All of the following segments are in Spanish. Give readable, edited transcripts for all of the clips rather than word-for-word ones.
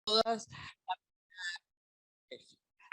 todas,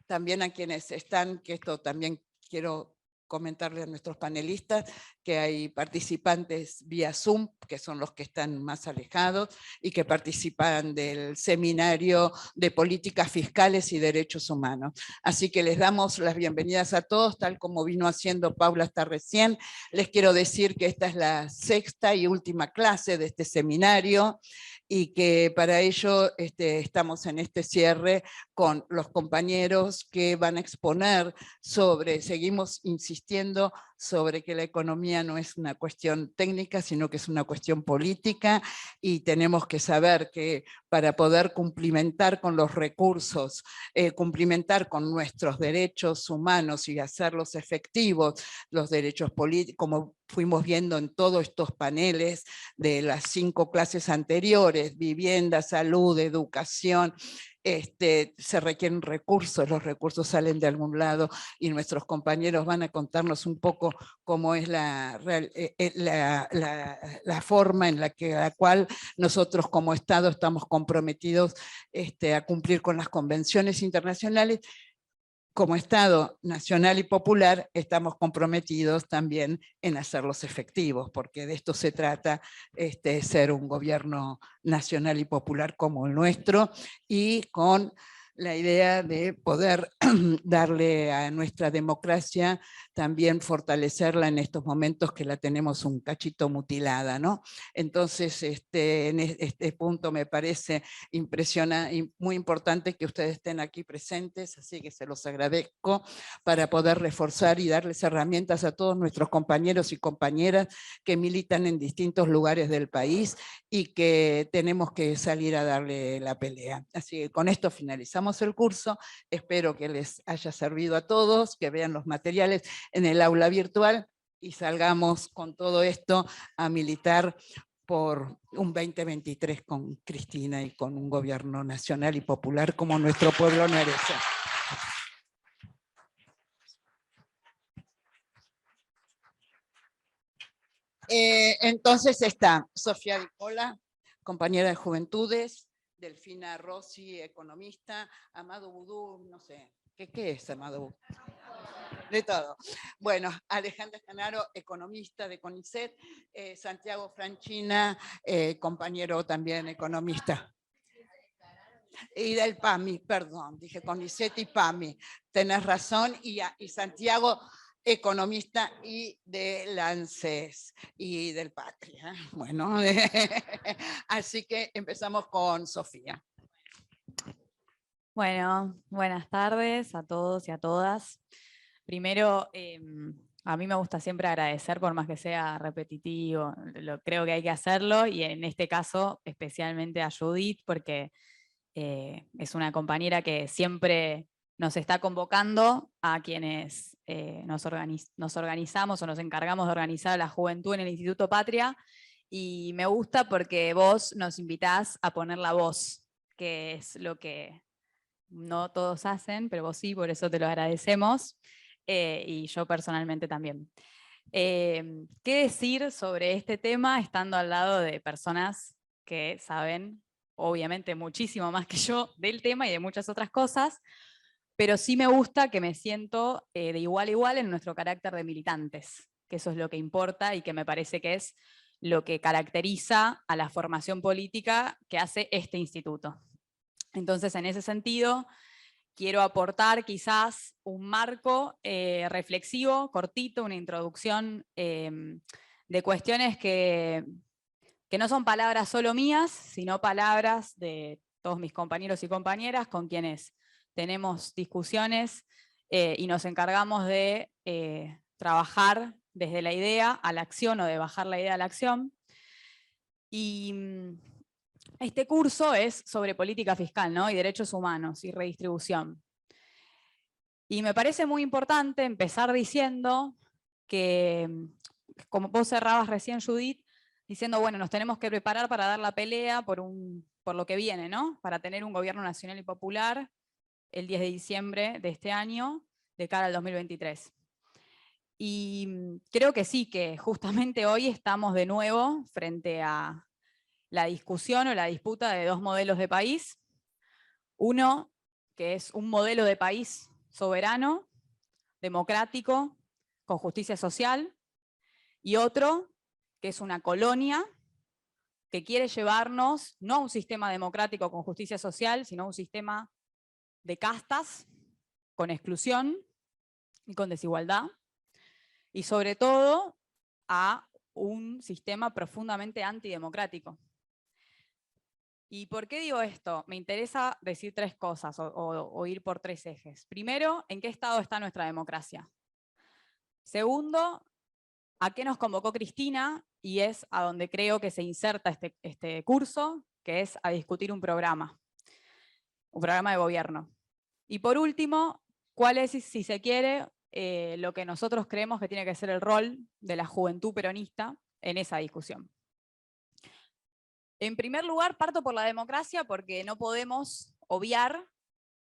también a quienes están, que esto también quiero comentarle a nuestros panelistas, que hay participantes vía Zoom, que son los que están más alejados, y que participan del seminario de políticas fiscales y derechos humanos. Así que les damos las bienvenidas a todos, tal como vino haciendo Paula hasta recién. Les quiero decir que esta es la sexta y última clase de este seminario, y que para ello estamos en este cierre con los compañeros que van a exponer sobre, seguimos insistiendo sobre que la economía no es una cuestión técnica, sino que es una cuestión política, y tenemos que saber que para poder cumplimentar con los recursos, cumplimentar con nuestros derechos humanos y hacerlos efectivos, los derechos políticos, como fuimos viendo en todos estos paneles de las 5 clases anteriores, vivienda, salud, educación, se requieren recursos, los recursos salen de algún lado, y nuestros compañeros van a contarnos un poco cómo es la forma en la cual nosotros como Estado estamos comprometidos a cumplir con las convenciones internacionales. Como Estado nacional y popular estamos comprometidos también en hacerlos efectivos, porque de esto se trata, ser un gobierno nacional y popular como el nuestro, y con la idea de poder darle a nuestra democracia, también fortalecerla en estos momentos que la tenemos un cachito mutilada, ¿no? Entonces, en este punto me parece impresionante y muy importante que ustedes estén aquí presentes, así que se los agradezco, para poder reforzar y darles herramientas a todos nuestros compañeros y compañeras que militan en distintos lugares del país y que tenemos que salir a darle la pelea. Así que con esto finalizamos el curso. Espero que les haya servido a todos, que vean los materiales en el aula virtual y salgamos con todo esto a militar por un 2023 con Cristina y con un gobierno nacional y popular como nuestro pueblo merece. Entonces está Sofía Dicola, compañera de Juventudes, Delfina Rossi, economista, Amado Vudú, no sé, ¿qué es Amado Vudú? De todo. Bueno, Alejandra Canaro, economista de CONICET, Santiago Franchina, compañero también economista. Y del PAMI, perdón, dije CONICET y PAMI, tenés razón, y Santiago, economista y del ANSES y del Patria. Bueno, así que empezamos con Sofía. Bueno, buenas tardes a todos y a todas. Primero, a mí me gusta siempre agradecer, por más que sea repetitivo, creo que hay que hacerlo, y en este caso especialmente a Judith, porque es una compañera que siempre nos está convocando a quienes nos organizamos o nos encargamos de organizar a la juventud en el Instituto Patria, y me gusta porque vos nos invitás a poner la voz, que es lo que no todos hacen, pero vos sí, por eso te lo agradecemos, y yo personalmente también. ¿Qué decir sobre este tema estando al lado de personas que saben, obviamente, muchísimo más que yo del tema y de muchas otras cosas, pero sí me gusta que me siento de igual a igual en nuestro carácter de militantes, que eso es lo que importa y que me parece que es lo que caracteriza a la formación política que hace este instituto. Entonces, en ese sentido, quiero aportar quizás un marco reflexivo, cortito, una introducción de cuestiones que no son palabras solo mías, sino palabras de todos mis compañeros y compañeras con quienes tenemos discusiones y nos encargamos de trabajar desde la idea a la acción, o de bajar la idea a la acción. Y este curso es sobre política fiscal, ¿no? Y derechos humanos y redistribución. Y me parece muy importante empezar diciendo que, como vos cerrabas recién, Judith, diciendo, bueno, nos tenemos que preparar para dar la pelea por lo que viene, ¿no? Para tener un gobierno nacional y popular el 10 de diciembre de este año, de cara al 2023. Y creo que sí, que justamente hoy estamos de nuevo frente a la discusión o la disputa de dos modelos de país, Uno, que es un modelo de país soberano, democrático, con justicia social, y otro, que es una colonia que quiere llevarnos no a un sistema democrático con justicia social, sino a un sistema de castas, con exclusión y con desigualdad, y sobre todo a un sistema profundamente antidemocrático. ¿Y por qué digo esto? Me interesa decir tres cosas o ir por tres ejes. Primero, ¿en qué estado está nuestra democracia? Segundo, ¿a qué nos convocó Cristina? Y es a donde creo que se inserta este curso, que es a discutir un programa de gobierno. Y por último, ¿cuál es, si se quiere, lo que nosotros creemos que tiene que ser el rol de la juventud peronista en esa discusión? En primer lugar, parto por la democracia porque no podemos obviar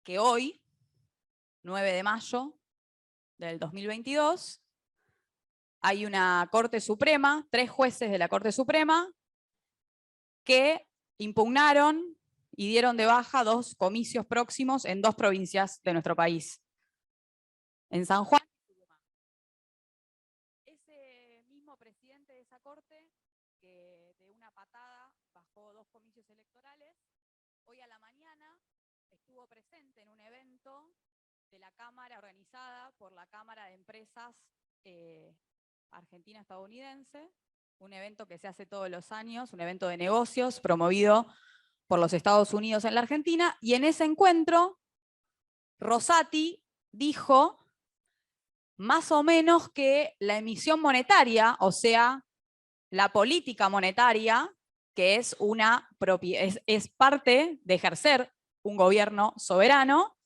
que hoy, 9 de mayo del 2022, hay una Corte Suprema, 3 jueces de la Corte Suprema, que impugnaron y dieron de baja 2 comicios próximos en 2 provincias de nuestro país, en San Juan y Tucumán. Ese mismo presidente de esa Corte, que de una patada bajó 2 comicios electorales, hoy a la mañana estuvo presente en un evento de la Cámara organizada por la Cámara de Empresas Argentina-Estadounidense, un evento que se hace todos los años, un evento de negocios promovido por los Estados Unidos en la Argentina, y en ese encuentro Rosati dijo más o menos que la emisión monetaria, o sea, la política monetaria, que es parte de ejercer un gobierno soberano,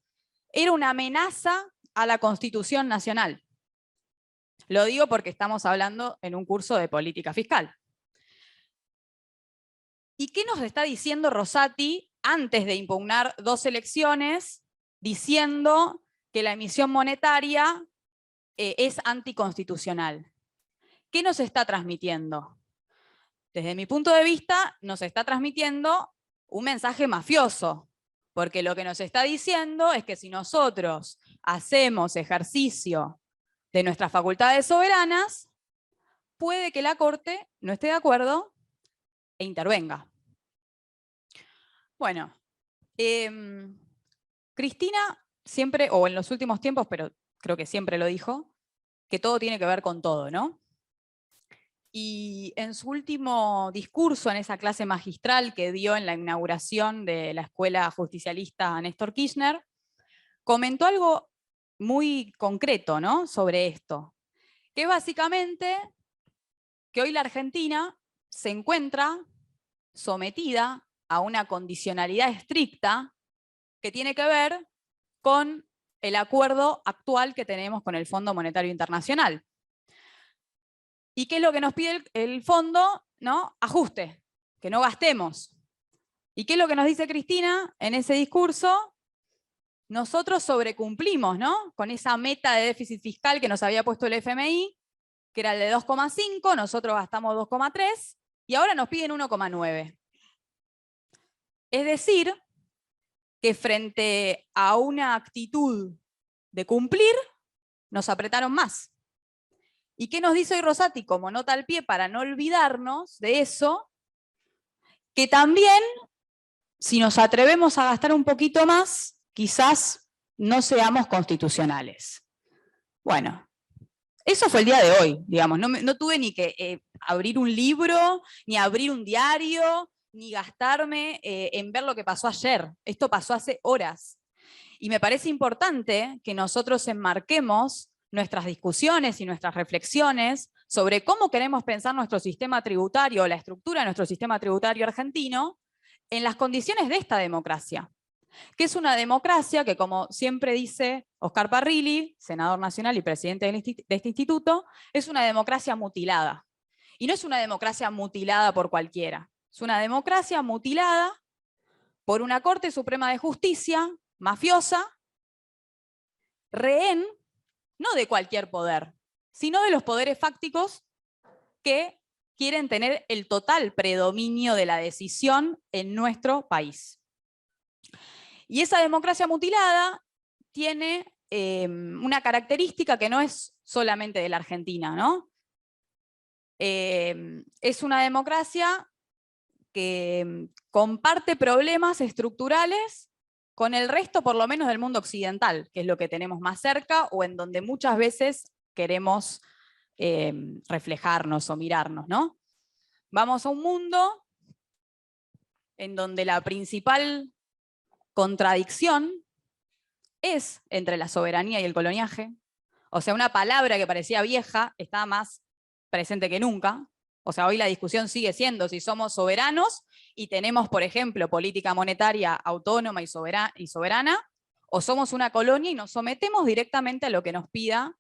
era una amenaza a la Constitución Nacional. Lo digo porque estamos hablando en un curso de política fiscal. ¿Y qué nos está diciendo Rosati antes de impugnar 2 elecciones, diciendo que la emisión monetaria es anticonstitucional? ¿Qué nos está transmitiendo? Desde mi punto de vista, nos está transmitiendo un mensaje mafioso, porque lo que nos está diciendo es que si nosotros hacemos ejercicio de nuestras facultades soberanas, puede que la Corte no esté de acuerdo e intervenga. Bueno, Cristina siempre, o en los últimos tiempos, pero creo que siempre lo dijo, que todo tiene que ver con todo, ¿no? Y en su último discurso, en esa clase magistral que dio en la inauguración de la Escuela Justicialista Néstor Kirchner, comentó algo muy concreto, ¿no?, sobre esto, que básicamente que hoy la Argentina se encuentra sometida a una condicionalidad estricta que tiene que ver con el acuerdo actual que tenemos con el Fondo Monetario Internacional. ¿Y qué es lo que nos pide el fondo? ¿No? Ajuste, que no gastemos. ¿Y qué es lo que nos dice Cristina en ese discurso? Nosotros sobrecumplimos, ¿no?, con esa meta de déficit fiscal que nos había puesto el FMI, que era el de 2,5, nosotros gastamos 2,3, y ahora nos piden 1,9. Es decir, que frente a una actitud de cumplir, nos apretaron más. ¿Y qué nos dice hoy Rosati como nota al pie para no olvidarnos de eso? Que también, si nos atrevemos a gastar un poquito más, quizás no seamos constitucionales. Bueno, eso fue el día de hoy, digamos. No tuve ni que abrir un libro, ni abrir un diario, ni gastarme en ver lo que pasó ayer. Esto pasó hace horas. Y me parece importante que nosotros enmarquemos nuestras discusiones y nuestras reflexiones sobre cómo queremos pensar nuestro sistema tributario, la estructura de nuestro sistema tributario argentino, en las condiciones de esta democracia. Que es una democracia que, como siempre dice Oscar Parrilli, senador nacional y presidente de este instituto, es una democracia mutilada. Y no es una democracia mutilada por cualquiera. Es una democracia mutilada por una Corte Suprema de Justicia mafiosa, rehén, no de cualquier poder, sino de los poderes fácticos que quieren tener el total predominio de la decisión en nuestro país. Y esa democracia mutilada tiene una característica que no es solamente de la Argentina, ¿no? Es una democracia que comparte problemas estructurales con el resto, por lo menos, del mundo occidental, que es lo que tenemos más cerca o en donde muchas veces queremos reflejarnos o mirarnos, ¿no? Vamos a un mundo en donde la principal contradicción es entre la soberanía y el coloniaje. O sea, una palabra que parecía vieja está más presente que nunca. O sea, hoy la discusión sigue siendo si somos soberanos y tenemos, por ejemplo, política monetaria autónoma y soberana, o somos una colonia y nos sometemos directamente a lo que nos pida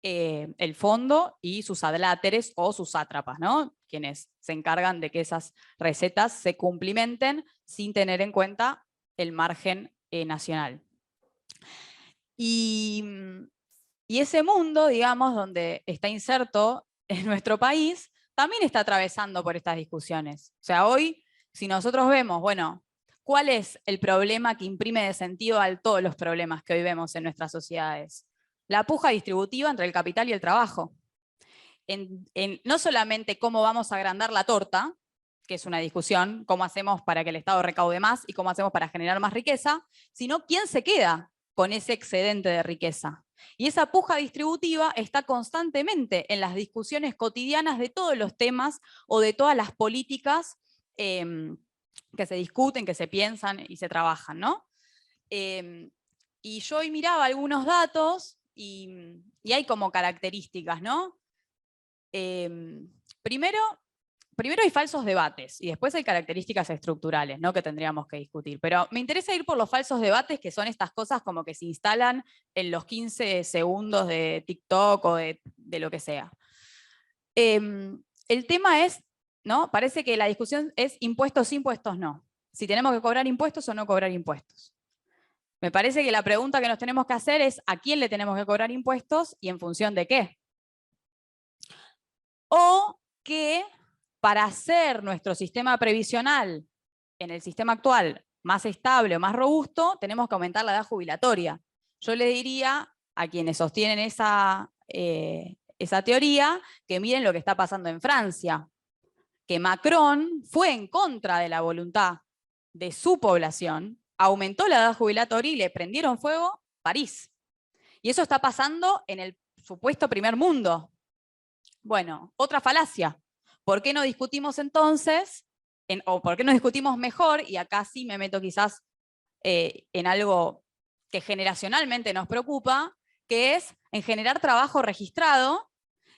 el fondo y sus adláteres o sus sátrapas, ¿no? Quienes se encargan de que esas recetas se cumplimenten sin tener en cuenta el margen nacional. Y ese mundo, digamos, donde está inserto en nuestro país, también está atravesando por estas discusiones. O sea, hoy, si nosotros vemos, bueno, ¿cuál es el problema que imprime de sentido a todos los problemas que hoy vemos en nuestras sociedades? La puja distributiva entre el capital y el trabajo. No solamente cómo vamos a agrandar la torta, que es una discusión, cómo hacemos para que el Estado recaude más y cómo hacemos para generar más riqueza, sino quién se queda con ese excedente de riqueza. Y esa puja distributiva está constantemente en las discusiones cotidianas de todos los temas o de todas las políticas que se discuten, que se piensan y se trabajan, ¿no? Y yo hoy miraba algunos datos y hay como características, ¿no? Primero hay falsos debates y después hay características estructurales, ¿no? Que tendríamos que discutir. Pero me interesa ir por los falsos debates, que son estas cosas como que se instalan en los 15 segundos de TikTok o de lo que sea. El tema es, ¿no? Parece que la discusión es impuestos sí, impuestos no. Si tenemos que cobrar impuestos o no cobrar impuestos. Me parece que la pregunta que nos tenemos que hacer es ¿a quién le tenemos que cobrar impuestos y en función de qué? O que para hacer nuestro sistema previsional en el sistema actual más estable o más robusto, tenemos que aumentar la edad jubilatoria. Yo le diría a quienes sostienen esa teoría que miren lo que está pasando en Francia, que Macron fue en contra de la voluntad de su población, aumentó la edad jubilatoria y le prendieron fuego París. Y eso está pasando en el supuesto primer mundo. Bueno, otra falacia. ¿Por qué no discutimos entonces, o por qué no discutimos mejor, y acá sí me meto quizás en algo que generacionalmente nos preocupa, que es en generar trabajo registrado,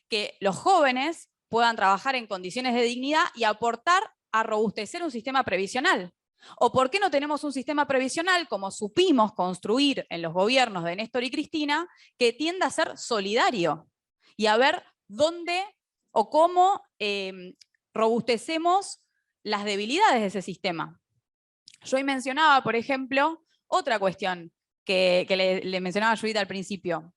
que los jóvenes puedan trabajar en condiciones de dignidad y aportar a robustecer un sistema previsional? ¿O por qué no tenemos un sistema previsional, como supimos construir en los gobiernos de Néstor y Cristina, que tienda a ser solidario y a ver dónde o cómo robustecemos las debilidades de ese sistema? Yo hoy mencionaba, por ejemplo, otra cuestión que le mencionaba a Judith al principio.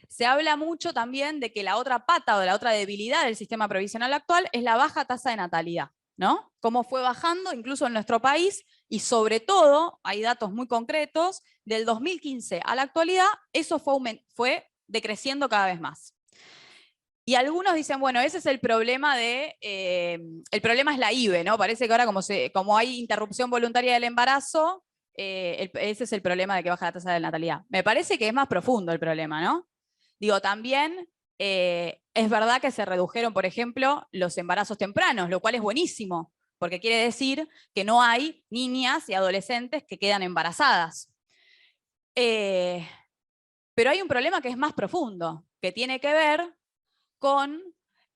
Se habla mucho también de que la otra pata o la otra debilidad del sistema previsional actual es la baja tasa de natalidad, ¿no? Cómo fue bajando incluso en nuestro país y sobre todo, hay datos muy concretos, del 2015 a la actualidad, eso fue decreciendo cada vez más. Y algunos dicen, bueno, ese es el problema el problema es la IVE, ¿no? Parece que ahora como hay interrupción voluntaria del embarazo, ese es el problema de que baja la tasa de natalidad. Me parece que es más profundo el problema, ¿no? Digo, también es verdad que se redujeron, por ejemplo, los embarazos tempranos, lo cual es buenísimo, porque quiere decir que no hay niñas y adolescentes que quedan embarazadas. Pero hay un problema que es más profundo, que tiene que ver con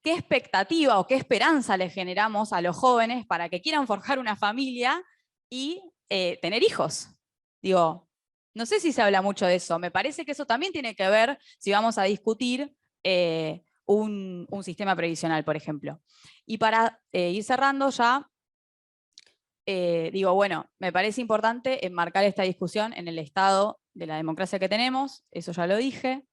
qué expectativa o qué esperanza le generamos a los jóvenes para que quieran forjar una familia y tener hijos. Digo, no sé si se habla mucho de eso. Me parece que eso también tiene que ver si vamos a discutir un sistema previsional, por ejemplo. Y para ir cerrando ya, digo, bueno, me parece importante enmarcar esta discusión en el estado de la democracia que tenemos, eso ya lo dije,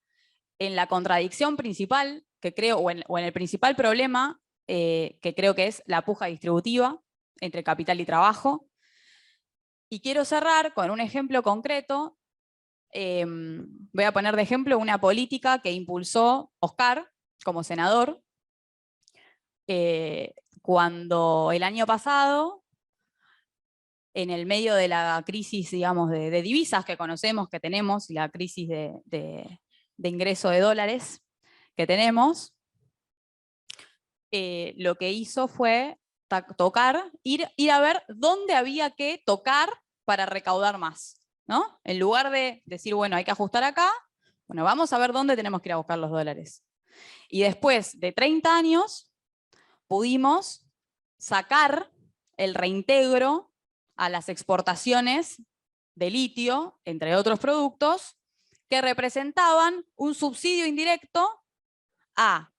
en la contradicción principal que creo, o en el principal problema que creo que es la puja distributiva entre capital y trabajo, Y quiero cerrar con un ejemplo concreto. Voy a poner de ejemplo una política que impulsó Oscar como senador, cuando el año pasado, en el medio de la crisis, digamos, de divisas que conocemos, que tenemos, y la crisis de ingreso de dólares que tenemos, lo que hizo fue ir a ver dónde había que tocar para recaudar más, ¿no? En lugar de decir, bueno, hay que ajustar acá, bueno, vamos a ver dónde tenemos que ir a buscar los dólares. Y después de 30 años, pudimos sacar el reintegro a las exportaciones de litio, entre otros productos, que representaban un subsidio indirecto a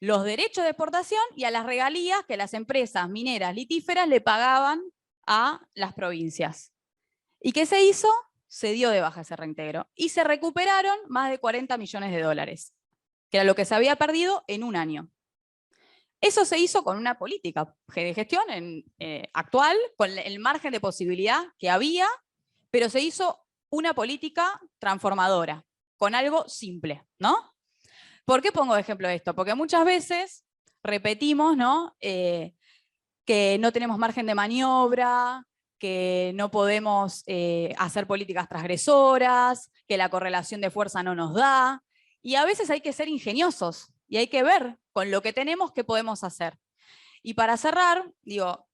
los derechos de exportación y a las regalías que las empresas mineras litíferas le pagaban a las provincias. ¿Y qué se hizo? Se dio de baja ese reintegro. Y se recuperaron más de 40 millones de dólares, que era lo que se había perdido en un año. Eso se hizo con una política de gestión actual, con el margen de posibilidad que había, pero se hizo una política transformadora, con algo simple, ¿no? ¿Por qué pongo de ejemplo esto? Porque muchas veces repetimos, ¿no? Que no tenemos margen de maniobra, que no podemos hacer políticas transgresoras, que la correlación de fuerza no nos da, y a veces hay que ser ingeniosos y hay que ver con lo que tenemos qué podemos hacer. Y para cerrar, digo,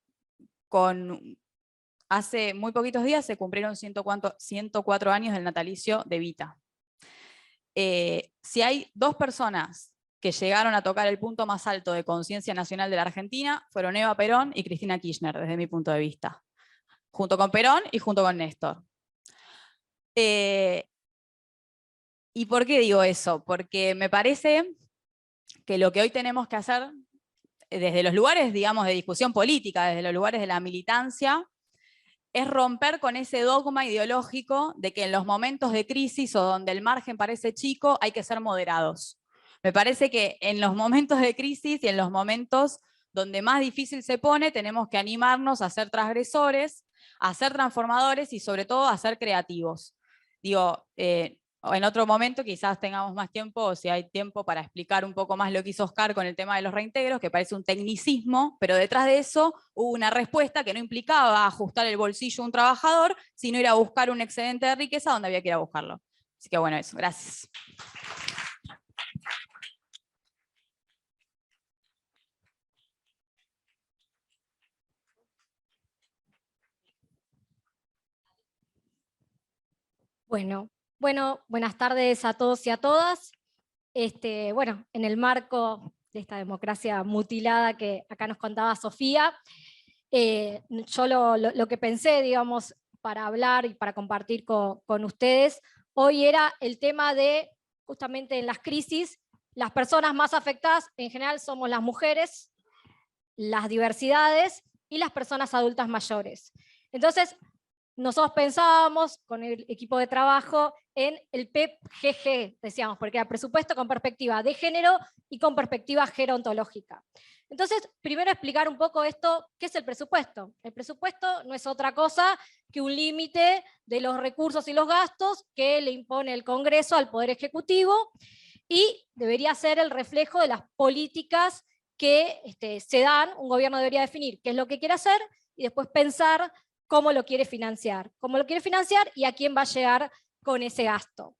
hace muy poquitos días se cumplieron 104 años del natalicio de Evita. Si hay dos personas que llegaron a tocar el punto más alto de conciencia nacional de la Argentina, fueron Eva Perón y Cristina Kirchner, desde mi punto de vista. Junto con Perón y junto con Néstor. ¿Y por qué digo eso? Porque me parece que lo que hoy tenemos que hacer, desde los lugares, digamos, de discusión política, desde los lugares de la militancia, es romper con ese dogma ideológico de que en los momentos de crisis o donde el margen parece chico hay que ser moderados. Me parece que en los momentos de crisis y en los momentos donde más difícil se pone, tenemos que animarnos a ser transgresores, a ser transformadores y sobre todo a ser creativos. Digo, en otro momento quizás tengamos más tiempo, o si hay tiempo, para explicar un poco más lo que hizo Oscar con el tema de los reintegros, que parece un tecnicismo, pero detrás de eso hubo una respuesta que no implicaba ajustar el bolsillo a un trabajador, sino ir a buscar un excedente de riqueza donde había que ir a buscarlo. Así que bueno, eso, gracias. Bueno, buenas tardes a todos y a todas. Bueno, en el marco de esta democracia mutilada que acá nos contaba Sofía, yo lo que pensé, digamos, para hablar y para compartir con ustedes, hoy era el tema de, justamente en las crisis, las personas más afectadas en general somos las mujeres, las diversidades y las personas adultas mayores. Entonces, nosotros pensábamos con el equipo de trabajo en el PEP-GG, decíamos, porque era presupuesto con perspectiva de género y con perspectiva gerontológica. Entonces, primero explicar un poco esto, ¿qué es el presupuesto? El presupuesto no es otra cosa que un límite de los recursos y los gastos que le impone el Congreso al Poder Ejecutivo y debería ser el reflejo de las políticas que se dan. Un gobierno debería definir qué es lo que quiere hacer y después pensar cómo lo quiere financiar y a quién va a llegar con ese gasto.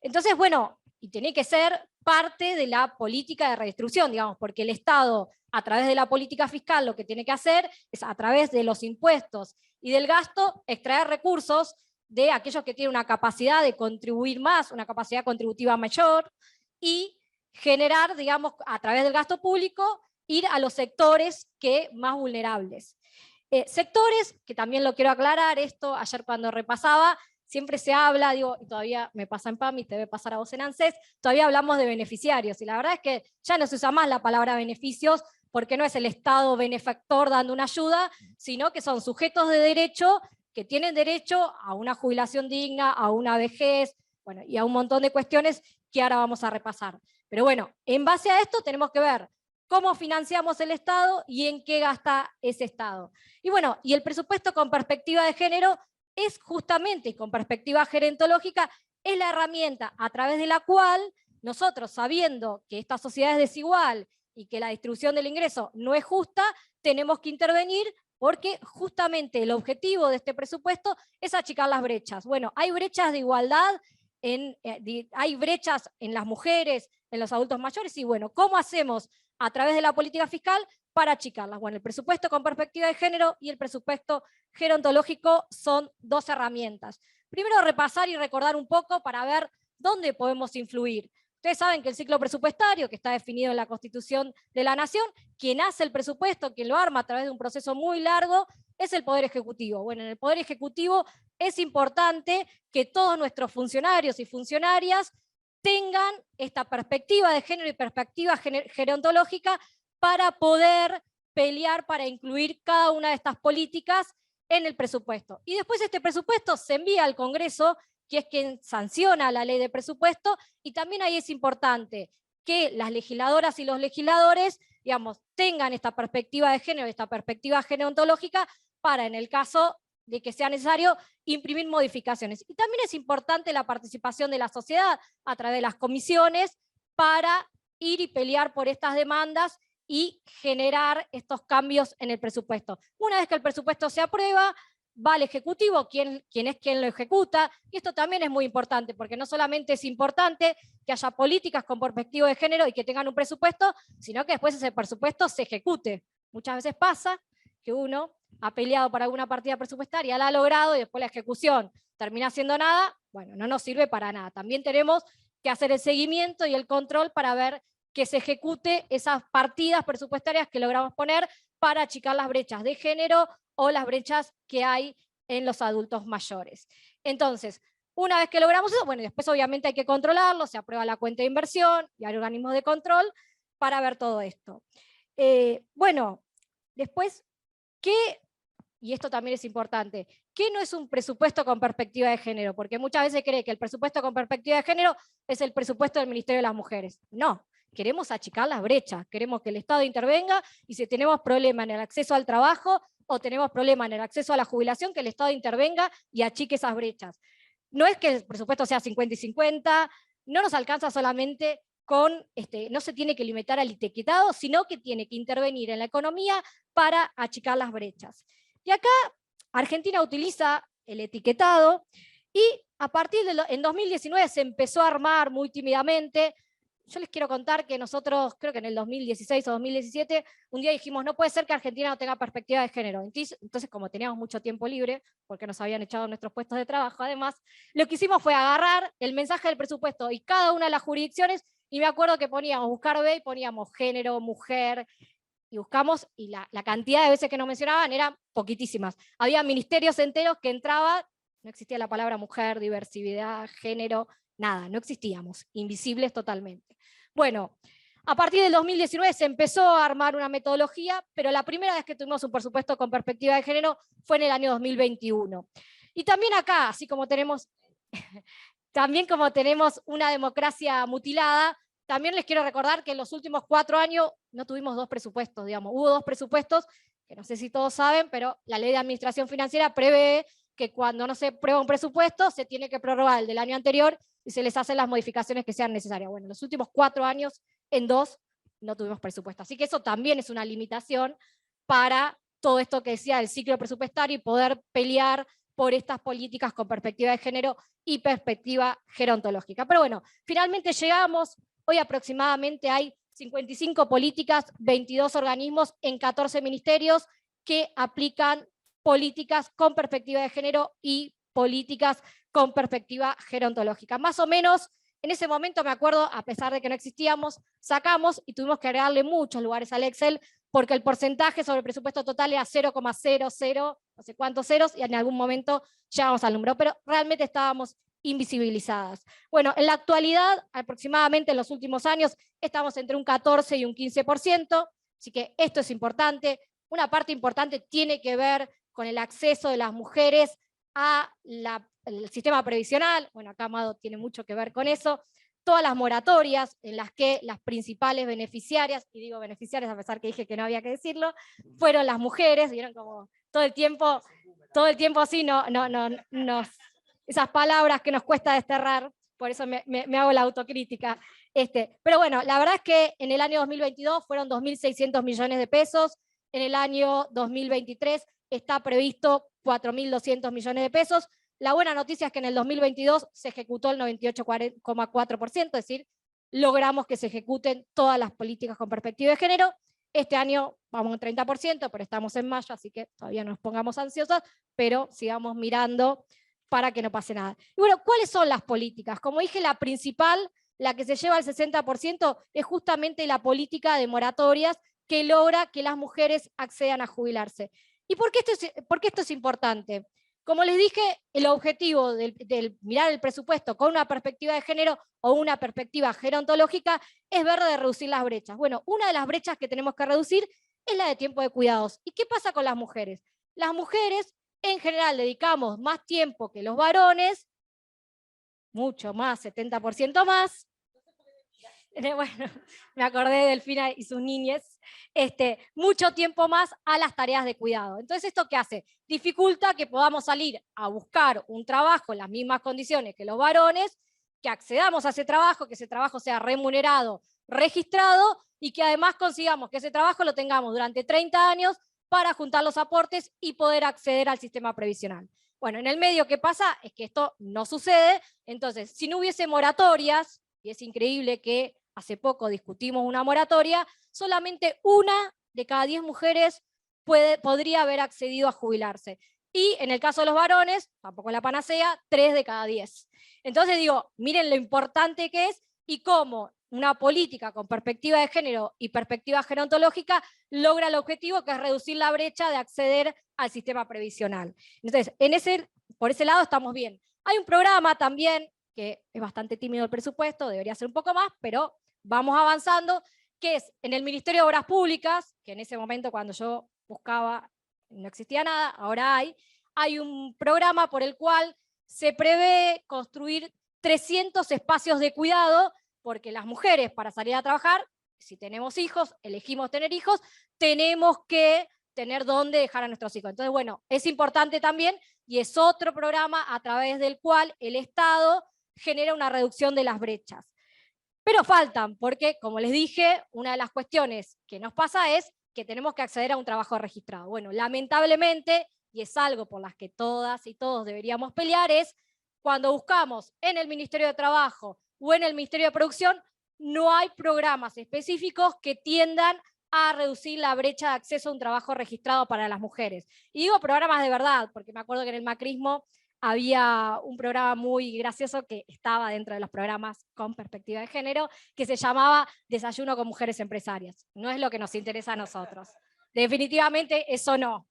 Entonces, bueno, y tiene que ser parte de la política de redistribución, digamos, porque el Estado, a través de la política fiscal, lo que tiene que hacer es, a través de los impuestos y del gasto, extraer recursos de aquellos que tienen una capacidad de contribuir más, una capacidad contributiva mayor, y generar, digamos, a través del gasto público, ir a los sectores más vulnerables. Sectores, que también lo quiero aclarar, esto ayer cuando repasaba, siempre se habla, digo, y todavía me pasa en PAMI, te debe pasar a vos en ANSES, todavía hablamos de beneficiarios, y la verdad es que ya no se usa más la palabra beneficios, porque no es el Estado benefactor dando una ayuda, sino que son sujetos de derecho que tienen derecho a una jubilación digna, a una vejez, bueno, y a un montón de cuestiones que ahora vamos a repasar. Pero bueno, en base a esto tenemos que ver cómo financiamos el Estado y en qué gasta ese Estado. Y bueno, y el presupuesto con perspectiva de género es justamente, y con perspectiva gerontológica, es la herramienta a través de la cual nosotros, sabiendo que esta sociedad es desigual y que la distribución del ingreso no es justa, tenemos que intervenir porque justamente el objetivo de este presupuesto es achicar las brechas. Bueno, hay brechas de igualdad, hay brechas en las mujeres, en los adultos mayores, y bueno, ¿cómo hacemos a través de la política fiscal para achicarlas? Bueno, el presupuesto con perspectiva de género y el presupuesto gerontológico son dos herramientas. Primero, repasar y recordar un poco para ver dónde podemos influir. Ustedes saben que el ciclo presupuestario, que está definido en la Constitución de la Nación, quien hace el presupuesto, quien lo arma a través de un proceso muy largo, es el Poder Ejecutivo. Bueno, en el Poder Ejecutivo es importante que todos nuestros funcionarios y funcionarias tengan esta perspectiva de género y perspectiva gerontológica para poder pelear para incluir cada una de estas políticas en el presupuesto. Y después este presupuesto se envía al Congreso, que es quien sanciona la ley de presupuesto, y también ahí es importante que las legisladoras y los legisladores, digamos, tengan esta perspectiva de género, esta perspectiva gerontológica, para, en el caso de que sea necesario, imprimir modificaciones. Y también es importante la participación de la sociedad a través de las comisiones para ir y pelear por estas demandas y generar estos cambios en el presupuesto. Una vez que el presupuesto se aprueba, va al Ejecutivo, quien es quien lo ejecuta, y esto también es muy importante, porque no solamente es importante que haya políticas con perspectiva de género y que tengan un presupuesto, sino que después ese presupuesto se ejecute. Muchas veces pasa que uno ha peleado para alguna partida presupuestaria, la ha logrado, y después la ejecución termina haciendo nada, bueno, no nos sirve para nada. También tenemos que hacer el seguimiento y el control para ver que se ejecute esas partidas presupuestarias que logramos poner para achicar las brechas de género o las brechas que hay en los adultos mayores. Entonces, una vez que logramos eso, bueno, después obviamente hay que controlarlo, se aprueba la cuenta de inversión y hay organismos de control para ver todo esto. Bueno, después, ¿qué? Y esto también es importante, ¿qué no es un presupuesto con perspectiva de género? Porque muchas veces cree que el presupuesto con perspectiva de género es el presupuesto del Ministerio de las Mujeres. No, queremos achicar las brechas, queremos que el Estado intervenga, y si tenemos problema en el acceso al trabajo o tenemos problema en el acceso a la jubilación, que el Estado intervenga y achique esas brechas. No es que el presupuesto sea 50 y 50, no nos alcanza solamente con, no se tiene que limitar al etiquetado, sino que tiene que intervenir en la economía para achicar las brechas. Y acá Argentina utiliza el etiquetado, y a partir en 2019 se empezó a armar muy tímidamente. Yo les quiero contar que nosotros, creo que en el 2016 o 2017, un día dijimos, no puede ser que Argentina no tenga perspectiva de género. Entonces, como teníamos mucho tiempo libre, porque nos habían echado nuestros puestos de trabajo, además, lo que hicimos fue agarrar el mensaje del presupuesto y cada una de las jurisdicciones, y me acuerdo que poníamos buscar B y poníamos género, mujer, y buscamos, y la cantidad de veces que nos mencionaban eran poquitísimas. Había ministerios enteros que entraban, no existía la palabra mujer, diversidad, género, nada, no existíamos, invisibles totalmente. Bueno, a partir del 2019 se empezó a armar una metodología, pero la primera vez que tuvimos un presupuesto con perspectiva de género fue en el año 2021. Y también acá, así como tenemos, también como tenemos una democracia mutilada, también les quiero recordar que en los últimos 4 años no tuvimos 2 presupuestos, digamos, hubo 2 presupuestos, que no sé si todos saben, pero la ley de administración financiera prevé que cuando no se aprueba un presupuesto se tiene que prorrogar el del año anterior y se les hacen las modificaciones que sean necesarias. Bueno, en los últimos 4 años, en 2, no tuvimos presupuesto. Así que eso también es una limitación para todo esto que decía del ciclo presupuestario y poder pelear por estas políticas con perspectiva de género y perspectiva gerontológica. Pero bueno, finalmente llegamos. Hoy aproximadamente hay 55 políticas, 22 organismos en 14 ministerios que aplican políticas con perspectiva de género y políticas con perspectiva gerontológica. Más o menos, en ese momento me acuerdo, a pesar de que no existíamos, sacamos y tuvimos que agregarle muchos lugares al Excel, porque el porcentaje sobre el presupuesto total era 0,00, no sé cuántos ceros, y en algún momento llegamos al número, pero realmente estábamos invisibilizadas. Bueno, en la actualidad, aproximadamente en los últimos años, estamos entre un 14 y un 15%, así que esto es importante. Una parte importante tiene que ver con el acceso de las mujeres al sistema previsional. Bueno, acá Amado tiene mucho que ver con eso. Todas las moratorias en las que las principales beneficiarias, y digo beneficiarias a pesar que dije que no había que decirlo, fueron las mujeres, vieron como todo el tiempo todo el tiempo así, esas palabras que nos cuesta desterrar, por eso me hago la autocrítica. Pero bueno, la verdad es que en el año 2022 fueron 2.600 millones de pesos, en el año 2023 está previsto 4.200 millones de pesos. La buena noticia es que en el 2022 se ejecutó el 98,4%, es decir, logramos que se ejecuten todas las políticas con perspectiva de género. Este año vamos un 30%, pero estamos en mayo, así que todavía no nos pongamos ansiosos, pero sigamos mirando para que no pase nada. Y bueno, ¿cuáles son las políticas? Como dije, la principal, la que se lleva el 60%, es justamente la política de moratorias que logra que las mujeres accedan a jubilarse. ¿Y por qué esto es importante? Como les dije, el objetivo del mirar el presupuesto con una perspectiva de género o una perspectiva gerontológica es ver de reducir las brechas. Bueno, una de las brechas que tenemos que reducir es la de tiempo de cuidados. ¿Y qué pasa con las mujeres? Las mujeres en general dedicamos más tiempo que los varones, mucho más, 70% más. Bueno, me acordé de Delfina y sus niñes, mucho tiempo más a las tareas de cuidado. Entonces, ¿esto qué hace? Dificulta que podamos salir a buscar un trabajo en las mismas condiciones que los varones, que accedamos a ese trabajo, que ese trabajo sea remunerado, registrado, y que además consigamos que ese trabajo lo tengamos durante 30 años para juntar los aportes y poder acceder al sistema previsional. Bueno, en el medio, ¿qué pasa? Es que esto no sucede. Entonces, si no hubiese moratorias, y es increíble que hace poco discutimos una moratoria, solamente 1 de cada 10 mujeres podría haber accedido a jubilarse. Y en el caso de los varones, tampoco la panacea, 3 de cada 10. Entonces digo, miren lo importante que es y cómo una política con perspectiva de género y perspectiva gerontológica logra el objetivo, que es reducir la brecha de acceder al sistema previsional. Entonces, por ese lado estamos bien. Hay un programa también, que es bastante tímido el presupuesto, debería ser un poco más, pero vamos avanzando, que es en el Ministerio de Obras Públicas, que en ese momento cuando yo buscaba no existía nada, ahora hay un programa por el cual se prevé construir 300 espacios de cuidado, porque las mujeres para salir a trabajar, si tenemos hijos, elegimos tener hijos, tenemos que tener dónde dejar a nuestros hijos. Entonces, bueno, es importante también, y es otro programa a través del cual el Estado genera una reducción de las brechas. Pero faltan, porque, como les dije, una de las cuestiones que nos pasa es que tenemos que acceder a un trabajo registrado. Bueno, lamentablemente, y es algo por las que todas y todos deberíamos pelear, es cuando buscamos en el Ministerio de Trabajo o en el Ministerio de Producción, no hay programas específicos que tiendan a reducir la brecha de acceso a un trabajo registrado para las mujeres. Y digo programas de verdad, porque me acuerdo que en el macrismo había un programa muy gracioso que estaba dentro de los programas con perspectiva de género, que se llamaba Desayuno con Mujeres Empresarias. No es lo que nos interesa a nosotros. Definitivamente eso no.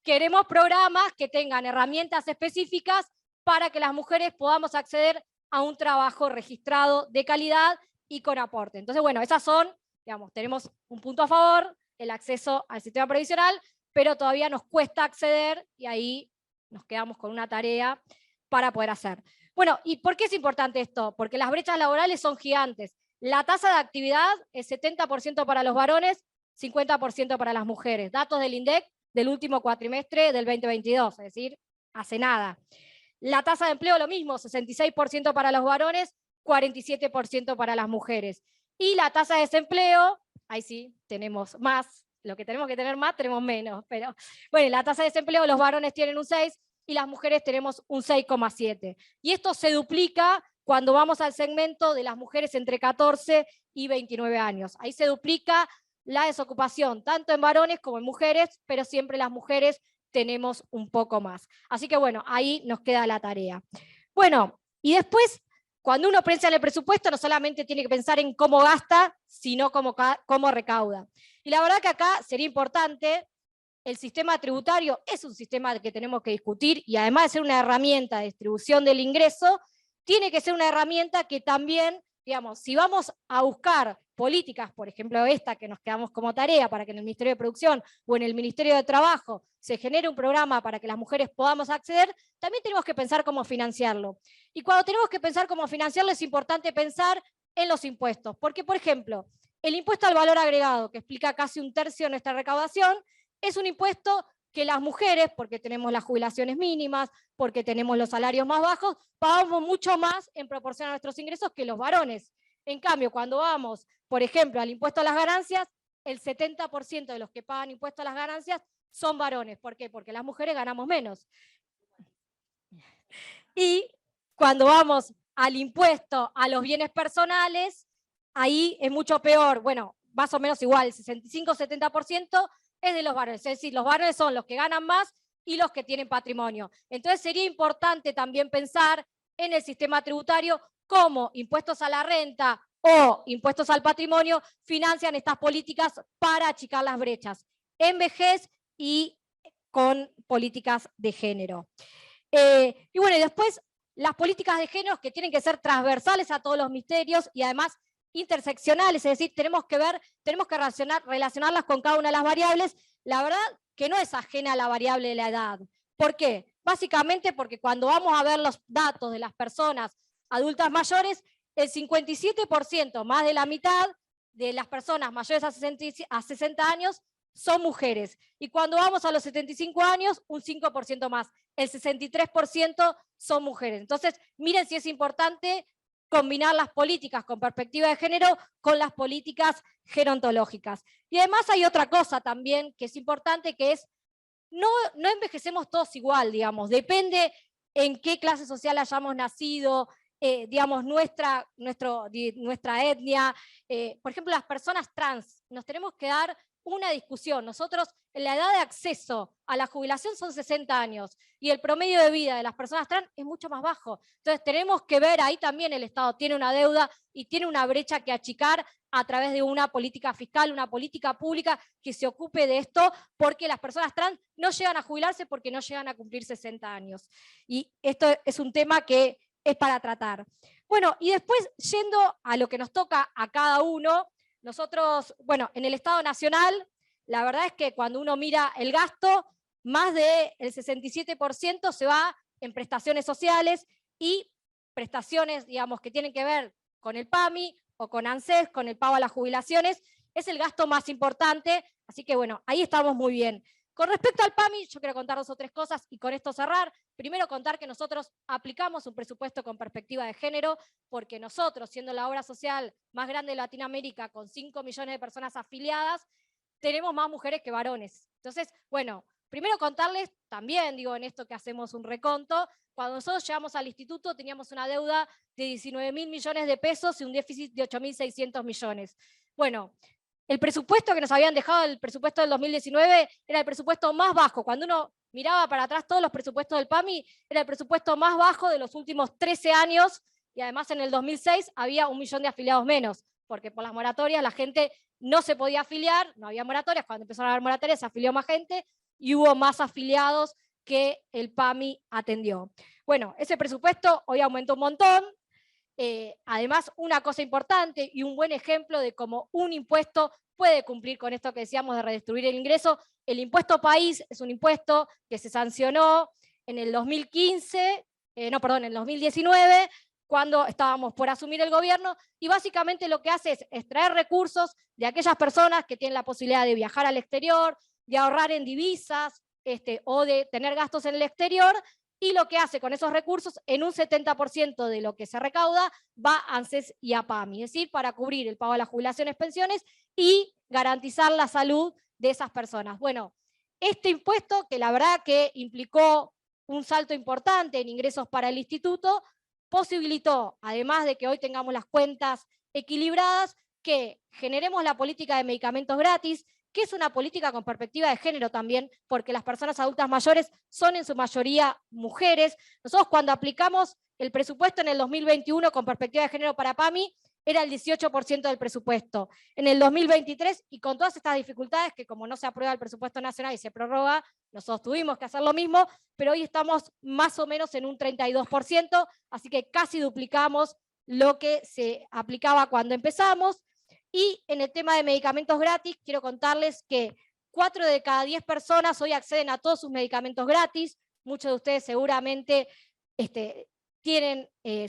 Queremos programas que tengan herramientas específicas para que las mujeres podamos acceder a un trabajo registrado de calidad y con aporte. Entonces, bueno, esas son, digamos, tenemos un punto a favor, el acceso al sistema previsional, pero todavía nos cuesta acceder y ahí nos quedamos con una tarea para poder hacer. Bueno, ¿y por qué es importante esto? Porque las brechas laborales son gigantes. La tasa de actividad es 70% para los varones, 50% para las mujeres. Datos del INDEC del último cuatrimestre del 2022, es decir, hace nada. La tasa de empleo lo mismo, 66% para los varones, 47% para las mujeres. Y la tasa de desempleo, ahí sí, tenemos más. Lo que tenemos que tener más, tenemos menos. Pero bueno, la tasa de desempleo, los varones tienen un 6 y las mujeres tenemos un 6,7. Y esto se duplica cuando vamos al segmento de las mujeres entre 14 y 29 años. Ahí se duplica la desocupación, tanto en varones como en mujeres, pero siempre las mujeres tenemos un poco más. Así que bueno, ahí nos queda la tarea. Bueno, y después, cuando uno piensa en el presupuesto, no solamente tiene que pensar en cómo gasta, sino cómo recauda. Y la verdad que acá sería importante, el sistema tributario es un sistema que tenemos que discutir, y además de ser una herramienta de distribución del ingreso, tiene que ser una herramienta que también, digamos, si vamos a buscar políticas, por ejemplo esta que nos quedamos como tarea para que en el Ministerio de Producción o en el Ministerio de Trabajo se genere un programa para que las mujeres podamos acceder, también tenemos que pensar cómo financiarlo. Y cuando tenemos que pensar cómo financiarlo es importante pensar en los impuestos, porque por ejemplo, el impuesto al valor agregado, que explica casi un tercio de nuestra recaudación, es un impuesto que las mujeres, porque tenemos las jubilaciones mínimas, porque tenemos los salarios más bajos, pagamos mucho más en proporción a nuestros ingresos que los varones. En cambio, cuando vamos, por ejemplo, al impuesto a las ganancias, el 70% de los que pagan impuesto a las ganancias son varones. ¿Por qué? Porque las mujeres ganamos menos. Y cuando vamos al impuesto a los bienes personales, ahí es mucho peor. Bueno, más o menos igual, el 65-70% es de los varones. Es decir, los varones son los que ganan más y los que tienen patrimonio. Entonces sería importante también pensar en el sistema tributario cómo impuestos a la renta o impuestos al patrimonio financian estas políticas para achicar las brechas en vejez y con políticas de género. Y bueno, y después las políticas de género que tienen que ser transversales a todos los ministerios y además interseccionales, es decir, tenemos que relacionarlas con cada una de las variables. La verdad que no es ajena a la variable de la edad. ¿Por qué? Básicamente porque cuando vamos a ver los datos de las personas adultas mayores, el 57%, más de la mitad de las personas mayores a 60 años son mujeres. Y cuando vamos a los 75 años, un 5% más. El 63% son mujeres. Entonces, miren si es importante combinar las políticas con perspectiva de género con las políticas gerontológicas. Y además hay otra cosa también que es importante, que es no envejecemos todos igual, digamos, depende en qué clase social hayamos nacido, digamos, nuestra etnia. Por ejemplo, las personas trans, nos tenemos que dar una discusión. Nosotros, la edad de acceso a la jubilación son 60 años y el promedio de vida de las personas trans es mucho más bajo. Entonces tenemos que ver, ahí también el Estado tiene una deuda y tiene una brecha que achicar a través de una política fiscal, una política pública que se ocupe de esto, porque las personas trans no llegan a jubilarse porque no llegan a cumplir 60 años. Y esto es un tema que es para tratar. Bueno, y después, yendo a lo que nos toca a cada uno, nosotros, bueno, en el Estado Nacional, la verdad es que cuando uno mira el gasto, más del 67% se va en prestaciones sociales y prestaciones, digamos, que tienen que ver con el PAMI o con ANSES, con el pago a las jubilaciones, es el gasto más importante, así que bueno, ahí estamos muy bien. Con respecto al PAMI, yo quiero contar 2 o 3 cosas y con esto cerrar. Primero, contar que nosotros aplicamos un presupuesto con perspectiva de género, porque nosotros, siendo la obra social más grande de Latinoamérica, con 5 millones de personas afiliadas, tenemos más mujeres que varones. Entonces, bueno, primero contarles también, digo, en esto que hacemos un reconto, cuando nosotros llegamos al instituto teníamos una deuda de 19.000 millones de pesos y un déficit de 8.600 millones. Bueno, el presupuesto que nos habían dejado, el presupuesto del 2019, era el presupuesto más bajo. Cuando uno miraba para atrás todos los presupuestos del PAMI, era el presupuesto más bajo de los últimos 13 años, y además en el 2006 había 1 millón de afiliados menos, porque por las moratorias la gente no se podía afiliar, no había moratorias, cuando empezaron a haber moratorias se afilió más gente, y hubo más afiliados que el PAMI atendió. Bueno, ese presupuesto hoy aumentó un montón. Además, una cosa importante y un buen ejemplo de cómo un impuesto puede cumplir con esto que decíamos de redistribuir el ingreso. El impuesto país es un impuesto que se sancionó en el 2015, en el 2019, cuando estábamos por asumir el gobierno, y básicamente lo que hace es extraer recursos de aquellas personas que tienen la posibilidad de viajar al exterior, de ahorrar en divisas, o de tener gastos en el exterior, y lo que hace con esos recursos, en un 70% de lo que se recauda, va a ANSES y a PAMI, es decir, para cubrir el pago de las jubilaciones, pensiones y garantizar la salud de esas personas. Bueno, este impuesto, que la verdad que implicó un salto importante en ingresos para el instituto, posibilitó, además de que hoy tengamos las cuentas equilibradas, que generemos la política de medicamentos gratis, que es una política con perspectiva de género también, porque las personas adultas mayores son en su mayoría mujeres. Nosotros cuando aplicamos el presupuesto en el 2021 con perspectiva de género para PAMI, era el 18% del presupuesto. En el 2023, y con todas estas dificultades, que como no se aprueba el presupuesto nacional y se prorroga, nosotros tuvimos que hacer lo mismo, pero hoy estamos más o menos en un 32%, así que casi duplicamos lo que se aplicaba cuando empezamos. Y en el tema de medicamentos gratis, quiero contarles que 4 de cada 10 personas hoy acceden a todos sus medicamentos gratis. Muchos de ustedes seguramente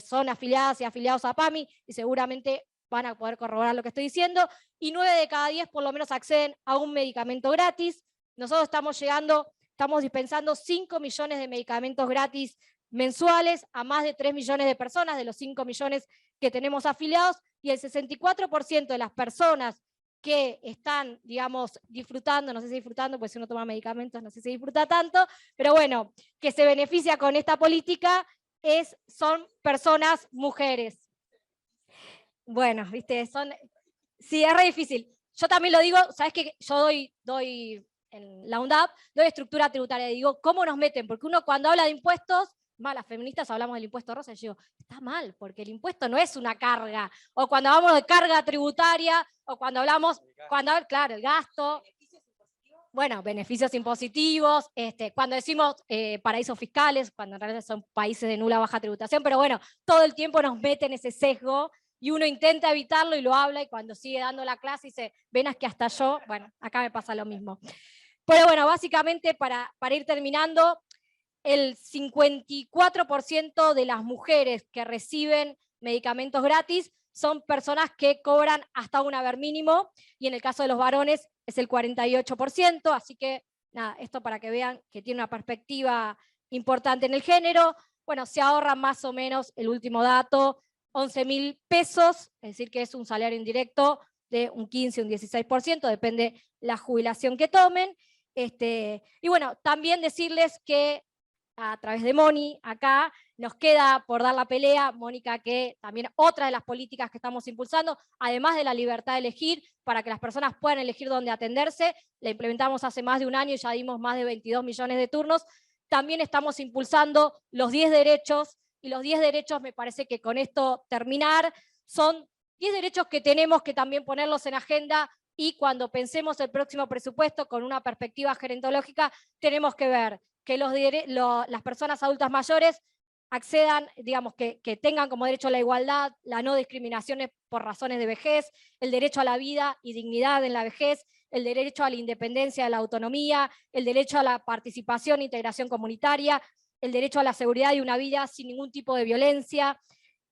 son afiliadas y afiliados a PAMI y seguramente van a poder corroborar lo que estoy diciendo. Y 9 de cada 10 por lo menos acceden a un medicamento gratis. Nosotros estamos llegando estamos dispensando 5 millones de medicamentos gratis mensuales a más de 3 millones de personas, de los 5 millones que tenemos afiliados, y el 64% de las personas que están, digamos, disfrutando, no sé si disfrutando, pues si uno toma medicamentos no sé si disfruta tanto, pero bueno, que se beneficia con esta política son personas mujeres. Bueno, viste, sí, es re difícil. Yo también lo digo, sabes que yo doy en la UNDAP, doy estructura tributaria, y digo, ¿cómo nos meten? Porque uno cuando habla de impuestos, las feministas hablamos del impuesto rosa, y yo digo, está mal, porque el impuesto no es una carga, o cuando hablamos de carga tributaria, o cuando hablamos, claro, el gasto, bueno, beneficios impositivos, cuando decimos paraísos fiscales, cuando en realidad son países de nula o baja tributación, pero bueno, todo el tiempo nos meten ese sesgo, y uno intenta evitarlo y lo habla, y cuando sigue dando la clase dice, ven, es que hasta yo, bueno, acá me pasa lo mismo. Pero bueno, básicamente para ir terminando, el 54% de las mujeres que reciben medicamentos gratis son personas que cobran hasta un haber mínimo, y en el caso de los varones es el 48%, así que nada, esto para que vean que tiene una perspectiva importante en el género. Bueno, se ahorran más o menos, el último dato, 11.000 pesos, es decir que es un salario indirecto de un 15, un 16%, depende la jubilación que tomen. Y bueno, también decirles que a través de Moni, acá, nos queda por dar la pelea, Mónica, que también otra de las políticas que estamos impulsando, además de la libertad de elegir, para que las personas puedan elegir dónde atenderse, la implementamos hace más de un año y ya dimos más de 22 millones de turnos, también estamos impulsando los 10 derechos, y los 10 derechos, me parece que con esto terminar, son 10 derechos que tenemos que también ponerlos en agenda, y cuando pensemos el próximo presupuesto con una perspectiva gerontológica, tenemos que ver que las personas adultas mayores accedan, digamos, que tengan como derecho la igualdad, la no discriminación por razones de vejez, el derecho a la vida y dignidad en la vejez, el derecho a la independencia, a la autonomía, el derecho a la participación e integración comunitaria, el derecho a la seguridad y una vida sin ningún tipo de violencia,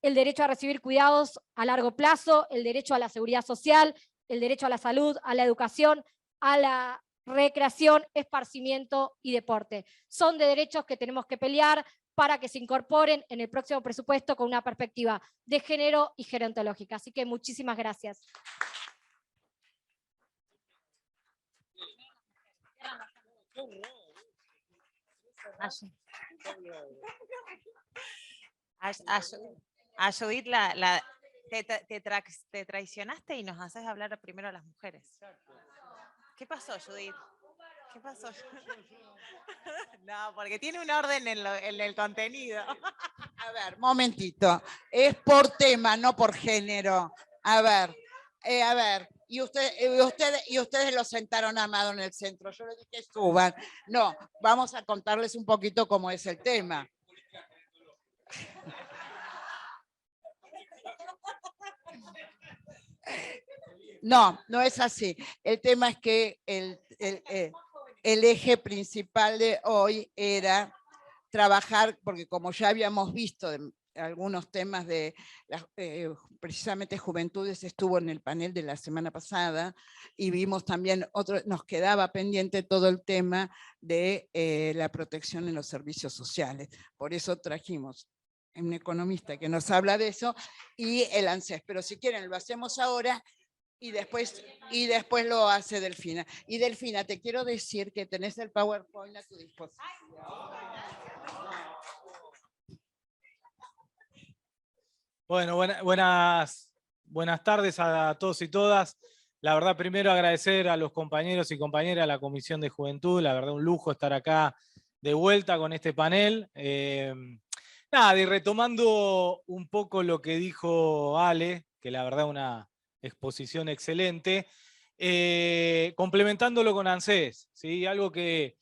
el derecho a recibir cuidados a largo plazo, el derecho a la seguridad social, el derecho a la salud, a la educación, a la recreación, esparcimiento y deporte. Son de derechos que tenemos que pelear para que se incorporen en el próximo presupuesto con una perspectiva de género y gerontológica. Así que muchísimas gracias. A Judith te traicionaste y nos haces hablar primero a las mujeres. ¿Qué pasó, Judith? ¿Qué pasó? No, porque tiene un orden en el contenido. A ver, momentito. Es por tema, no por género. A ver. Y ustedes lo sentaron a Amado en el centro. Yo les dije suban. No, vamos a contarles un poquito cómo es el tema. No, no es así. El tema es que el eje principal de hoy era trabajar, porque como ya habíamos visto algunos temas de precisamente Juventudes estuvo en el panel de la semana pasada, y vimos también nos quedaba pendiente todo el tema de la protección en los servicios sociales. Por eso trajimos un economista que nos habla de eso y el ANSES. Pero si quieren lo hacemos ahora y después lo hace Delfina. Y Delfina, te quiero decir que tenés el PowerPoint a tu disposición. Bueno, buenas tardes a todos y todas. La verdad, primero agradecer a los compañeros y compañeras de la Comisión de Juventud. La verdad, un lujo estar acá de vuelta con este panel. Nada, y retomando un poco lo que dijo Ale, que la verdad una exposición excelente, complementándolo con ANSES, ¿sí? Algo que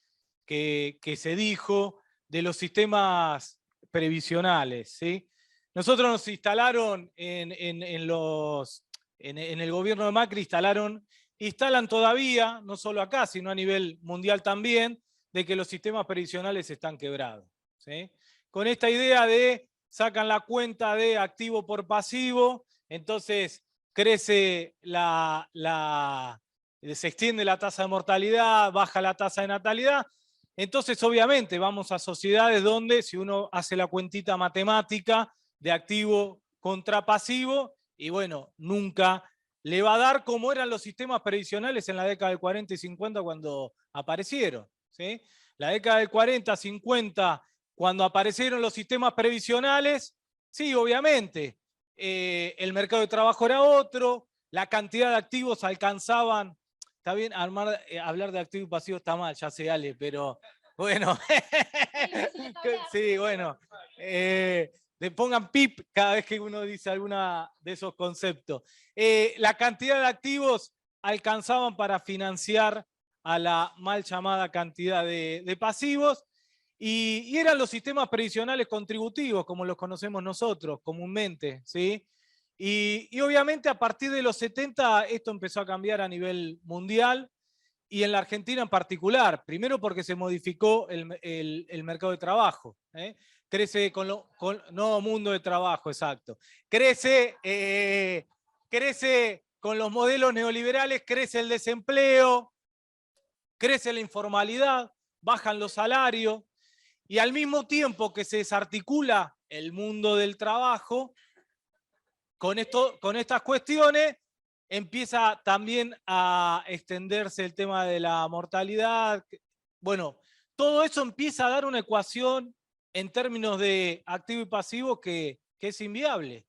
se dijo de los sistemas previsionales, ¿sí? Nosotros nos instalaron en el gobierno de Macri, instalan todavía, no solo acá, sino a nivel mundial también, de que los sistemas previsionales están quebrados, ¿sí? Con esta idea de sacan la cuenta de activo por pasivo, entonces crece se extiende la tasa de mortalidad, baja la tasa de natalidad, Entonces, obviamente, vamos a sociedades donde si uno hace la cuentita matemática de activo contra pasivo, y bueno, nunca le va a dar como eran los sistemas previsionales en la década del 40 y 50 cuando aparecieron, ¿sí? La década del 40, 50, cuando aparecieron los sistemas previsionales, sí, obviamente, el mercado de trabajo era otro, la cantidad de activos alcanzaban, está bien, hablar de activo y pasivo está mal, ya sé, Ale, pero bueno, sí, bueno, le pongan pip cada vez que uno dice alguna de esos conceptos. La cantidad de activos alcanzaban para financiar a la mal llamada cantidad de pasivos, y eran los sistemas previsionales contributivos, como los conocemos nosotros comúnmente, ¿sí? Y obviamente a partir de los 70 esto empezó a cambiar a nivel mundial, y en la Argentina en particular, primero porque se modificó el mercado de trabajo, ¿eh? Crece no mundo de trabajo, exacto. Crece con los modelos neoliberales, crece el desempleo, crece la informalidad, bajan los salarios, y al mismo tiempo que se desarticula el mundo del trabajo, con estas cuestiones, empieza también a extenderse el tema de la mortalidad. Bueno, todo eso empieza a dar una ecuación en términos de activo y pasivo que es inviable.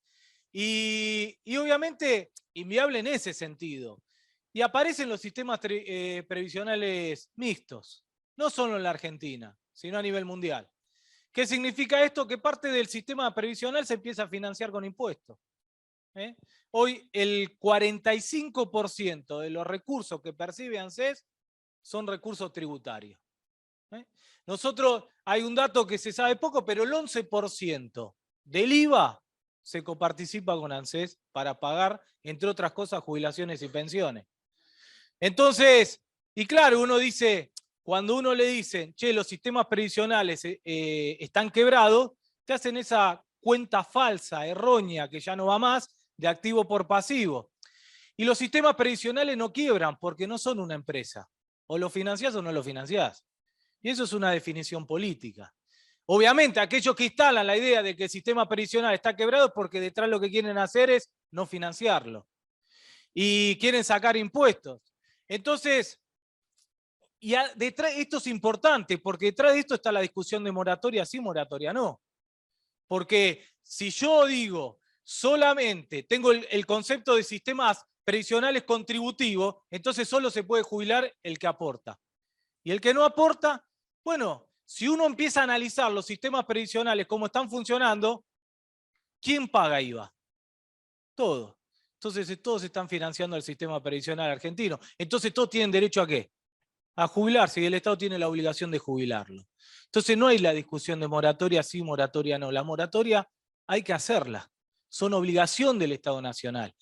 Y obviamente inviable en ese sentido. Y aparecen los sistemas previsionales mixtos, no solo en la Argentina, sino a nivel mundial. ¿Qué significa esto? Que parte del sistema previsional se empieza a financiar con impuestos. Hoy el 45% de los recursos que percibe ANSES son recursos tributarios. Nosotros, hay un dato que se sabe poco, pero el 11% del IVA se coparticipa con ANSES para pagar, entre otras cosas, jubilaciones y pensiones. Entonces, y claro, uno dice, cuando uno le dicen, che, los sistemas previsionales están quebrados, te hacen esa cuenta falsa, errónea, que ya no va más, de activo por pasivo. Y los sistemas previsionales no quiebran porque no son una empresa. O lo financiás o no lo financiás. Y eso es una definición política. Obviamente, aquellos que instalan la idea de que el sistema previsional está quebrado es porque detrás lo que quieren hacer es no financiarlo. Y quieren sacar impuestos. Entonces, esto es importante porque detrás de esto está la discusión de moratoria sí, moratoria no. Porque si yo digo solamente tengo el concepto de sistemas previsionales contributivos, entonces solo se puede jubilar el que aporta. Y el que no aporta, bueno, si uno empieza a analizar los sistemas previsionales, cómo están funcionando, ¿quién paga IVA? Todos. Entonces todos están financiando el sistema previsional argentino. Entonces todos tienen derecho ¿a qué? A jubilarse, y el Estado tiene la obligación de jubilarlo. Entonces no hay la discusión de moratoria sí, moratoria no. La moratoria hay que hacerla. Son obligación del Estado Nacional.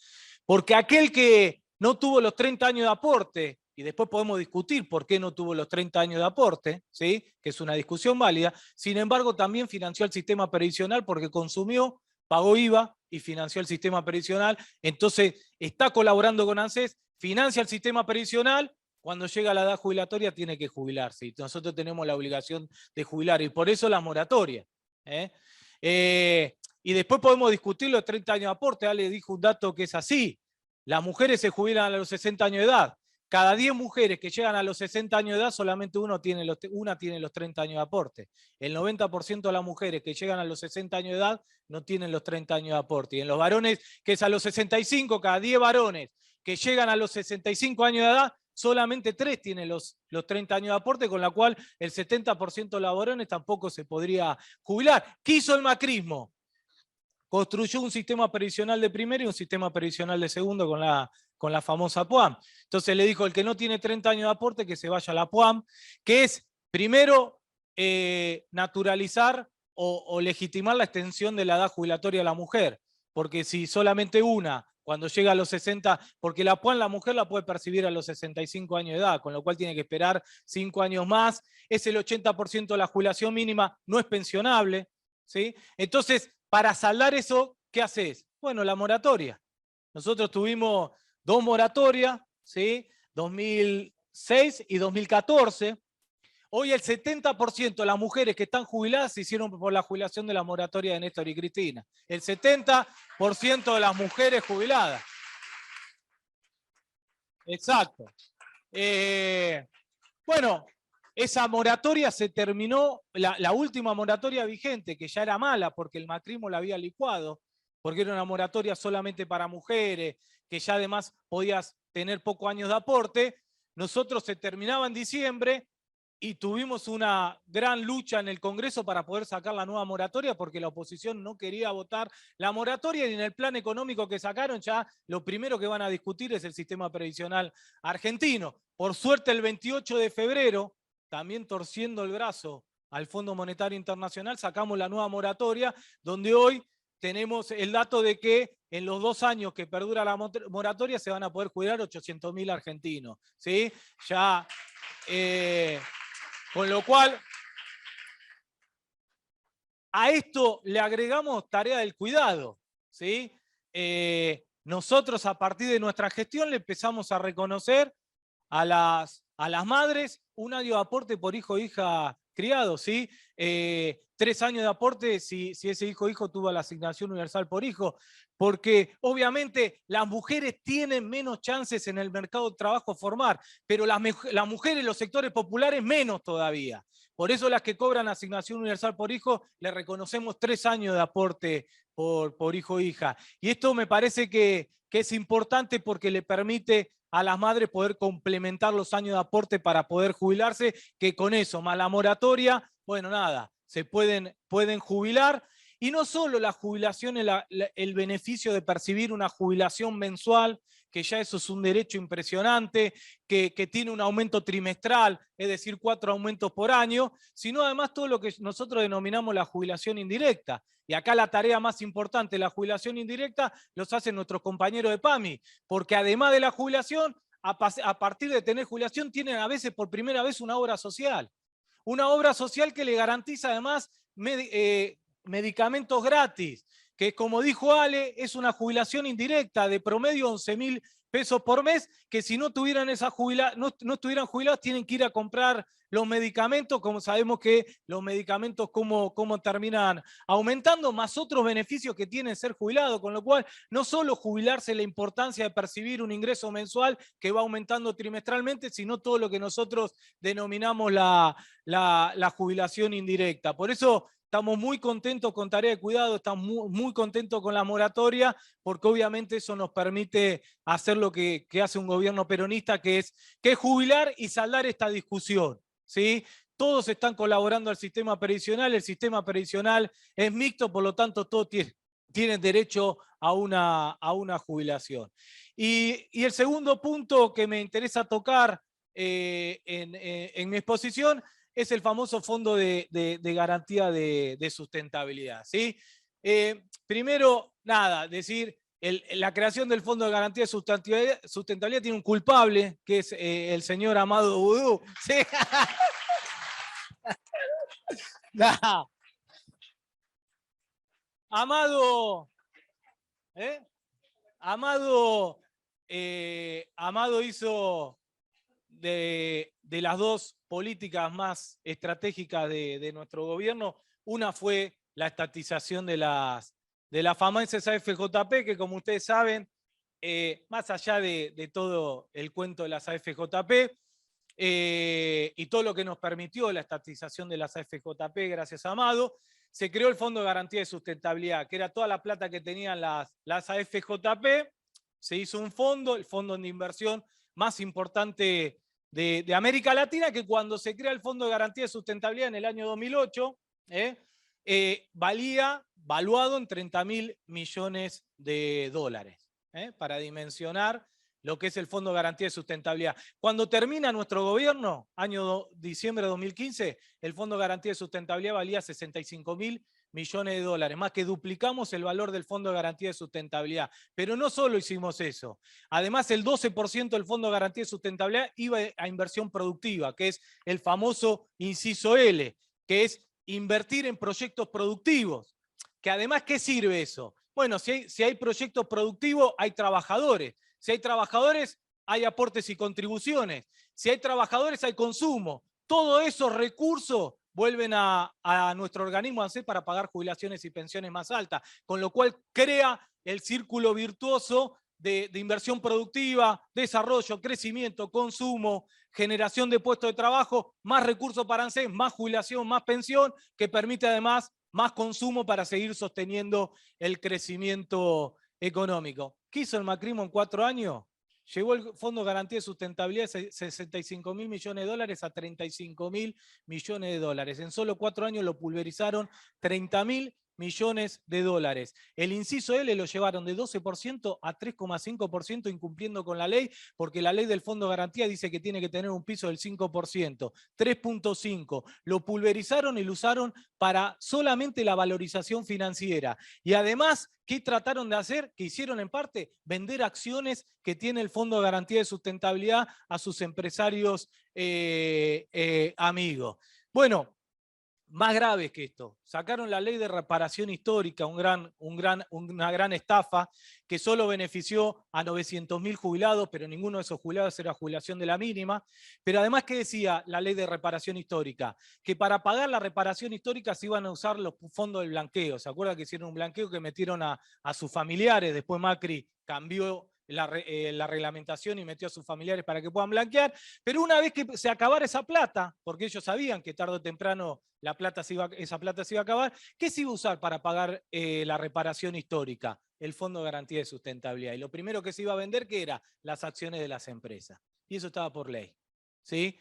Porque aquel que no tuvo los 30 años de aporte, y después podemos discutir por qué no tuvo los 30 años de aporte, ¿sí? Que es una discusión válida, sin embargo también financió el sistema previsional porque consumió, pagó IVA y financió el sistema previsional, entonces está colaborando con ANSES, financia el sistema previsional. Cuando llega la edad jubilatoria tiene que jubilarse. Y nosotros tenemos la obligación de jubilar. Y por eso la moratoria. Y después podemos discutir los 30 años de aporte. Ale dijo un dato que es así. Las mujeres se jubilan a los 60 años de edad. Cada 10 mujeres que llegan a los 60 años de edad, solamente una tiene los 30 años de aporte. El 90% de las mujeres que llegan a los 60 años de edad no tienen los 30 años de aporte. Y en los varones, que es a los 65, cada 10 varones que llegan a los 65 años de edad, solamente 3 tienen los 30 años de aporte, con la cual el 70% de los varones tampoco se podría jubilar. ¿Qué hizo el macrismo? Construyó un sistema previsional de primero y un sistema previsional de segundo con la famosa PUAM. Entonces le dijo, el que no tiene 30 años de aporte, que se vaya a la PUAM, que es primero naturalizar o legitimar la extensión de la edad jubilatoria a la mujer. Porque si solamente una, cuando llega a los 60, porque la PUAM la mujer la puede percibir a los 65 años de edad, con lo cual tiene que esperar 5 años más, es el 80% de la jubilación mínima, no es pensionable, ¿sí? Entonces, para saldar eso, ¿qué haces? Bueno, la moratoria. Nosotros tuvimos 2 moratorias, ¿sí? 2006 y 2014. Hoy el 70% de las mujeres que están jubiladas se hicieron por la jubilación de la moratoria de Néstor y Cristina. El 70% de las mujeres jubiladas. Exacto. Bueno, esa moratoria se terminó, la última moratoria vigente, que ya era mala porque el macrismo la había licuado, porque era una moratoria solamente para mujeres, que ya además podías tener pocos años de aporte. Nosotros se terminaba en diciembre y tuvimos una gran lucha en el Congreso para poder sacar la nueva moratoria porque la oposición no quería votar la moratoria, y en el plan económico que sacaron ya lo primero que van a discutir es el sistema previsional argentino. Por suerte el 28 de febrero, también torciendo el brazo al Fondo Monetario Internacional, sacamos la nueva moratoria, donde hoy tenemos el dato de que en los 2 años que perdura la moratoria se van a poder jubilar 800.000 argentinos, ¿sí? Ya, con lo cual, a esto le agregamos tarea del cuidado, ¿sí? Nosotros a partir de nuestra gestión le empezamos a reconocer a las madres un año de aporte por hijo o hija criado, ¿sí? 3 años de aporte si ese hijo o hijo tuvo la asignación universal por hijo, porque obviamente las mujeres tienen menos chances en el mercado de trabajo formar, pero las mujeres en los sectores populares menos todavía. Por eso las que cobran asignación universal por hijo, le reconocemos 3 años de aporte por hijo o hija. Y esto me parece que es importante porque le permite a las madres poder complementar los años de aporte para poder jubilarse, que con eso, más la moratoria, bueno, nada, se pueden jubilar. Y no solo la jubilación, el beneficio de percibir una jubilación mensual, que ya eso es un derecho impresionante, que tiene un aumento trimestral, es decir, 4 aumentos por año, sino además todo lo que nosotros denominamos la jubilación indirecta. Y acá la tarea más importante, la jubilación indirecta, los hacen nuestros compañeros de PAMI, porque además de la jubilación, a partir de tener jubilación, tienen a veces por primera vez una obra social. Una obra social que le garantiza además medicamentos gratis, que como dijo Ale, es una jubilación indirecta de promedio 11.000 pesos por mes, que si no tuvieran no estuvieran jubilados, tienen que ir a comprar los medicamentos, como sabemos que los medicamentos cómo terminan aumentando, más otros beneficios que tienen ser jubilados, con lo cual no solo jubilarse la importancia de percibir un ingreso mensual que va aumentando trimestralmente, sino todo lo que nosotros denominamos la jubilación indirecta. Por eso estamos muy contentos con Tarea de Cuidado, estamos muy contentos con la moratoria, porque obviamente eso nos permite hacer lo que hace un gobierno peronista, que es jubilar y saldar esta discusión, ¿sí? Todos están colaborando al sistema previsional, el sistema previsional es mixto, por lo tanto todos tienen derecho a una jubilación. Y el segundo punto que me interesa tocar en mi exposición es el famoso Fondo de Garantía de Sustentabilidad, ¿sí? Primero, nada, decir, la creación del Fondo de Garantía de Sustentabilidad tiene un culpable, que es el señor Amado Vudú, ¿sí? Nah. Amado hizo de las 2 políticas más estratégicas de nuestro gobierno, una fue la estatización de las famosas AFJP, que como ustedes saben, más allá de todo el cuento de las AFJP, y todo lo que nos permitió la estatización de las AFJP, gracias a Amado, se creó el Fondo de Garantía de Sustentabilidad, que era toda la plata que tenían las AFJP, se hizo un fondo, el fondo de inversión más importante de América Latina, que cuando se crea el Fondo de Garantía de Sustentabilidad en el año 2008, valía, valuado en 30.000 millones de dólares, para dimensionar lo que es el Fondo de Garantía de Sustentabilidad. Cuando termina nuestro gobierno, diciembre de 2015, el Fondo de Garantía de Sustentabilidad valía 65.000 millones de dólares, más que duplicamos el valor del Fondo de Garantía de Sustentabilidad. Pero no solo hicimos eso, además el 12% del Fondo de Garantía de Sustentabilidad iba a inversión productiva, que es el famoso inciso L, que es invertir en proyectos productivos. Que además, ¿qué sirve eso? Bueno, si hay proyectos productivos, hay trabajadores. Si hay trabajadores, hay aportes y contribuciones. Si hay trabajadores, hay consumo. Todos esos recursos vuelven a nuestro organismo ANSES para pagar jubilaciones y pensiones más altas, con lo cual crea el círculo virtuoso de inversión productiva, desarrollo, crecimiento, consumo, generación de puestos de trabajo, más recursos para ANSES, más jubilación, más pensión, que permite además más consumo para seguir sosteniendo el crecimiento económico. ¿Qué hizo el macrismo en 4 años? Llevó el Fondo de Garantía de Sustentabilidad de 65.000 millones de dólares a 35.000 millones de dólares. En solo 4 años lo pulverizaron 30.000 millones de dólares. El inciso L lo llevaron de 12% a 3,5% incumpliendo con la ley, porque la ley del Fondo de Garantía dice que tiene que tener un piso del 5%, 3,5%. Lo pulverizaron y lo usaron para solamente la valorización financiera. Y además, ¿qué trataron de hacer? Que hicieron en parte vender acciones que tiene el Fondo de Garantía de Sustentabilidad a sus empresarios amigos. Bueno, más grave que esto, sacaron la ley de reparación histórica, una gran estafa que solo benefició a 900.000 jubilados, pero ninguno de esos jubilados era jubilación de la mínima. Pero además, ¿qué decía la ley de reparación histórica? Que para pagar la reparación histórica se iban a usar los fondos del blanqueo. ¿Se acuerdan que hicieron un blanqueo que metieron a sus familiares? Después Macri cambió la reglamentación y metió a sus familiares para que puedan blanquear, pero una vez que se acabara esa plata, porque ellos sabían que tarde o temprano esa plata se iba a acabar, ¿qué se iba a usar para pagar la reparación histórica? El Fondo de Garantía de Sustentabilidad. Y lo primero que se iba a vender, ¿qué era? Las acciones de las empresas. Y eso estaba por ley. ¿Sí?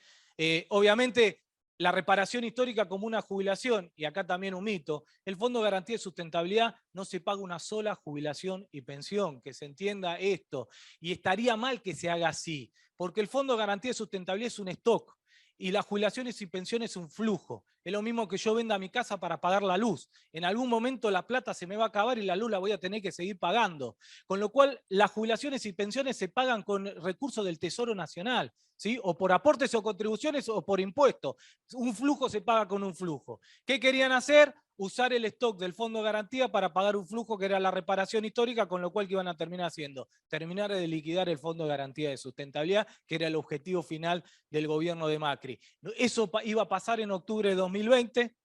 Obviamente, la reparación histórica como una jubilación, y acá también un mito, el Fondo de Garantía de Sustentabilidad no se paga una sola jubilación y pensión, que se entienda esto, y estaría mal que se haga así, porque el Fondo de Garantía de Sustentabilidad es un stock, y las jubilaciones y pensiones es un flujo. Es lo mismo que yo venda mi casa para pagar la luz. En algún momento la plata se me va a acabar y la luz la voy a tener que seguir pagando. Con lo cual, las jubilaciones y pensiones se pagan con recursos del Tesoro Nacional, ¿sí? O por aportes o contribuciones o por impuestos. Un flujo se paga con un flujo. ¿Qué querían hacer? Usar el stock del Fondo de Garantía para pagar un flujo que era la reparación histórica, con lo cual ¿qué iban a terminar haciendo? Terminar de liquidar el Fondo de Garantía de Sustentabilidad, que era el objetivo final del gobierno de Macri. Eso iba a pasar en octubre de 2020.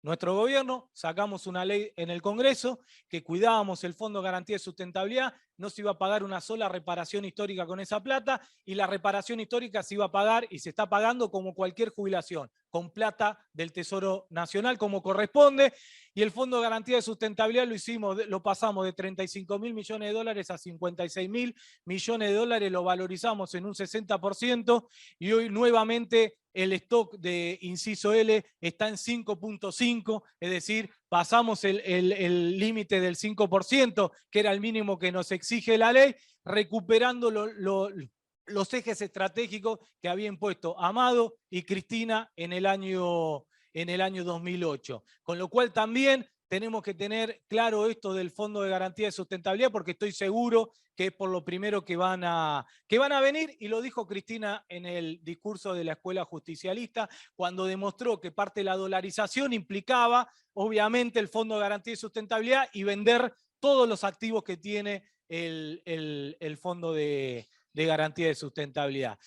Nuestro gobierno, sacamos una ley en el Congreso que cuidábamos el Fondo de Garantía de Sustentabilidad, no se iba a pagar una sola reparación histórica con esa plata, y la reparación histórica se iba a pagar y se está pagando como cualquier jubilación, con plata del Tesoro Nacional como corresponde, y el Fondo de Garantía de Sustentabilidad lo pasamos de 35.000 millones de dólares a 56.000 millones de dólares, lo valorizamos en un 60%, y hoy nuevamente el stock de inciso L está en 5,5, es decir, pasamos el límite del 5%, que era el mínimo que nos exige la ley, recuperando los ejes estratégicos que habían puesto Amado y Cristina en el año 2008. Con lo cual también tenemos que tener claro esto del Fondo de Garantía de Sustentabilidad, porque estoy seguro que es por lo primero que van a venir, y lo dijo Cristina en el discurso de la Escuela Justicialista, cuando demostró que parte de la dolarización implicaba, obviamente, el Fondo de Garantía de Sustentabilidad y vender todos los activos que tiene el Fondo de Garantía de Sustentabilidad.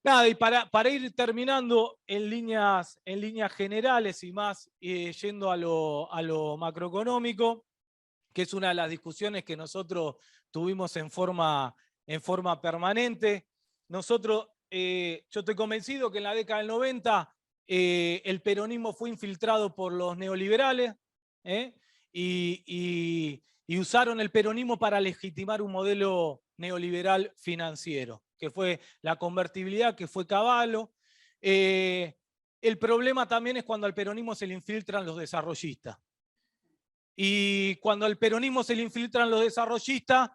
Nada, y para ir terminando en líneas generales y más yendo a lo macroeconómico, que es una de las discusiones que nosotros tuvimos en forma permanente. Nosotros, yo estoy convencido que en la década del 90 el peronismo fue infiltrado por los neoliberales y usaron el peronismo para legitimar un modelo neoliberal financiero, que fue la convertibilidad, que fue Cavallo. El problema también es cuando al peronismo se le infiltran los desarrollistas. Y cuando al peronismo se le infiltran los desarrollistas,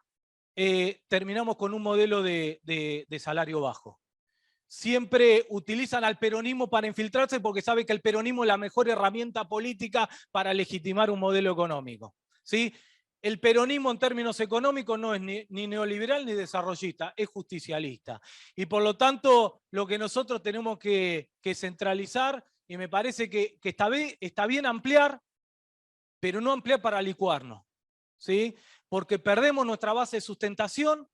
terminamos con un modelo de salario bajo. Siempre utilizan al peronismo para infiltrarse porque saben que el peronismo es la mejor herramienta política para legitimar un modelo económico, ¿sí? El peronismo en términos económicos no es ni neoliberal ni desarrollista, es justicialista. Y por lo tanto, lo que nosotros tenemos que centralizar, y me parece que está bien ampliar, pero no ampliar para licuarnos, ¿sí? Porque perdemos nuestra base de sustentación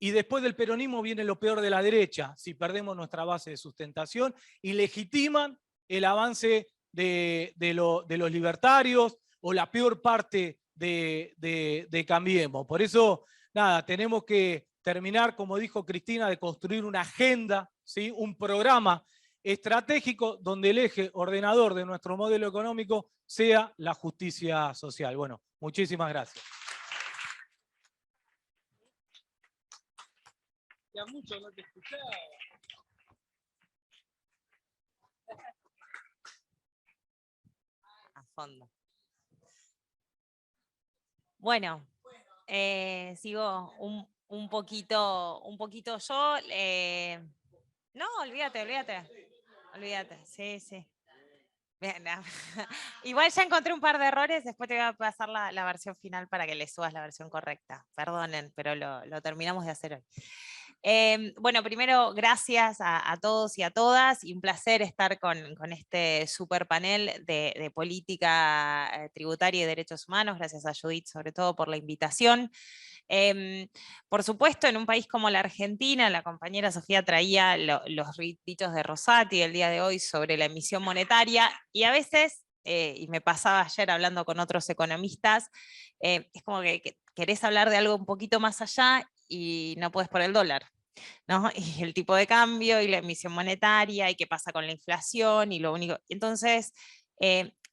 y después del peronismo viene lo peor de la derecha, si perdemos nuestra base de sustentación, y legitiman el avance de los libertarios o la peor parte de Cambiemos. Por eso, nada, tenemos que terminar, como dijo Cristina, de construir una agenda, ¿sí? Un programa estratégico donde el eje ordenador de nuestro modelo económico sea la justicia social. Bueno, muchísimas gracias. Ya mucho no te escuchaba. A fondo. Bueno, sigo un poquito yo. No, olvídate, sí. Bien, no. Igual ya encontré un par de errores, después te voy a pasar la versión final para que le subas la versión correcta. Perdonen, pero lo terminamos de hacer hoy. Bueno, primero, gracias a todos y a todas, y un placer estar con este super panel de política tributaria y derechos humanos. Gracias a Judith, sobre todo, por la invitación. Por supuesto, en un país como la Argentina, la compañera Sofía traía los dichos de Rosati el día de hoy sobre la emisión monetaria, y a veces, y me pasaba ayer hablando con otros economistas, es como que querés hablar de algo un poquito más allá y no puedes por el dólar, ¿no? Y el tipo de cambio y la emisión monetaria y qué pasa con la inflación y lo único. Entonces,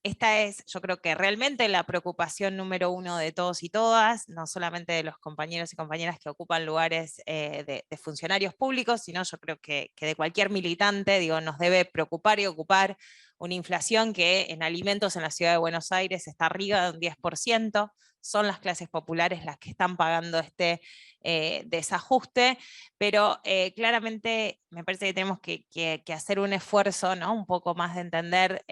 esta es, yo creo que realmente la preocupación número uno de todos y todas, no solamente de los compañeros y compañeras que ocupan lugares de funcionarios públicos, sino yo creo que de cualquier militante, digo, nos debe preocupar y ocupar una inflación que en alimentos en la ciudad de Buenos Aires está arriba de un 10%, son las clases populares las que están pagando este desajuste, pero claramente me parece que tenemos que hacer un esfuerzo, ¿no? Un poco más de entender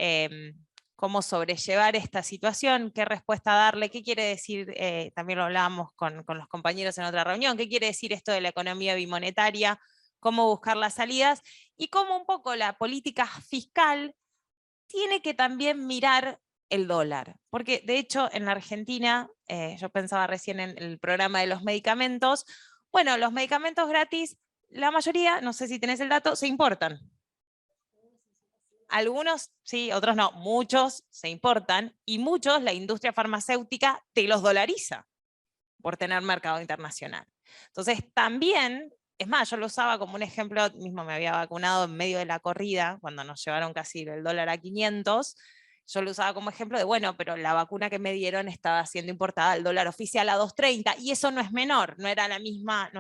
cómo sobrellevar esta situación, qué respuesta darle, qué quiere decir, también lo hablábamos con los compañeros en otra reunión, qué quiere decir esto de la economía bimonetaria, cómo buscar las salidas, y cómo un poco la política fiscal tiene que también mirar el dólar. Porque de hecho en la Argentina, yo pensaba recién en el programa de los medicamentos, bueno, los medicamentos gratis, la mayoría, no sé si tenés el dato, se importan. Algunos sí, otros no, muchos se importan, y muchos la industria farmacéutica te los dolariza por tener mercado internacional. Entonces también, es más, yo lo usaba como un ejemplo, mismo me había vacunado en medio de la corrida, cuando nos llevaron casi el dólar a 500, yo lo usaba como ejemplo de, bueno, pero la vacuna que me dieron estaba siendo importada al dólar oficial a 2.30, y eso no es menor, no es la misma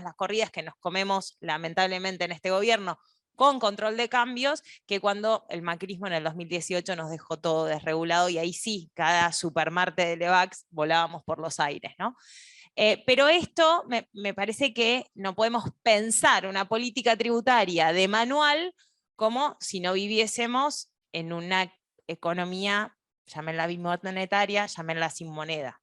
las corridas que nos comemos lamentablemente en este gobierno, con control de cambios, que cuando el macrismo en el 2018 nos dejó todo desregulado, y ahí sí, cada supermarte de Levax volábamos por los aires, ¿no? Pero esto me parece que no podemos pensar una política tributaria de manual como si no viviésemos en una economía, llámenla bimonetaria, llámenla sin moneda.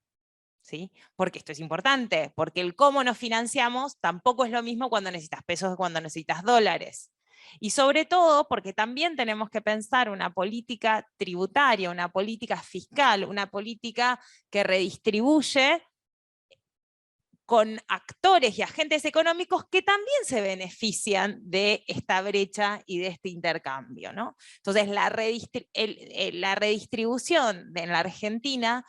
¿Sí? Porque esto es importante, porque el cómo nos financiamos tampoco es lo mismo cuando necesitas pesos que cuando necesitas dólares. Y sobre todo porque también tenemos que pensar una política tributaria, una política fiscal, una política que redistribuye con actores y agentes económicos que también se benefician de esta brecha y de este intercambio, ¿no? Entonces la redistribución en la Argentina,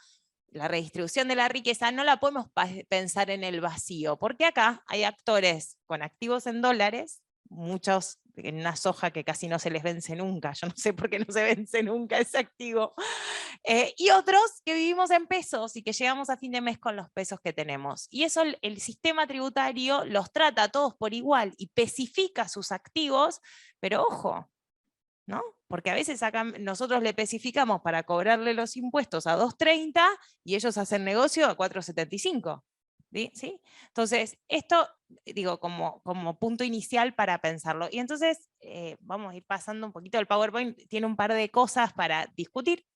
la redistribución de la riqueza, no la podemos pensar en el vacío, porque acá hay actores con activos en dólares, muchos en una soja que casi no se les vence nunca, yo no sé por qué no se vence nunca ese activo, y otros que vivimos en pesos y que llegamos a fin de mes con los pesos que tenemos. Y eso el sistema tributario los trata a todos por igual y especifica sus activos, pero ojo, ¿no? Porque a veces acá nosotros le especificamos para cobrarle los impuestos a 2.30 y ellos hacen negocio a 4.75. ¿Sí? Entonces, esto, digo, como punto inicial para pensarlo. Y entonces, vamos a ir pasando un poquito, el PowerPoint tiene un par de cosas para discutir.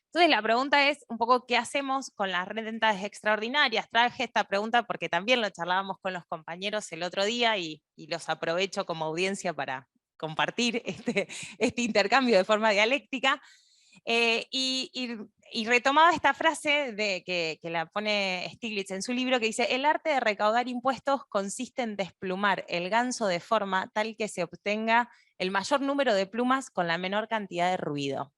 Entonces la pregunta es un poco qué hacemos con las rentas extraordinarias. Traje esta pregunta porque también lo charlábamos con los compañeros el otro día y los aprovecho como audiencia para compartir este intercambio de forma dialéctica. Y retomaba esta frase que la pone Stiglitz en su libro, que dice: el arte de recaudar impuestos consiste en desplumar el ganso de forma tal que se obtenga el mayor número de plumas con la menor cantidad de ruido.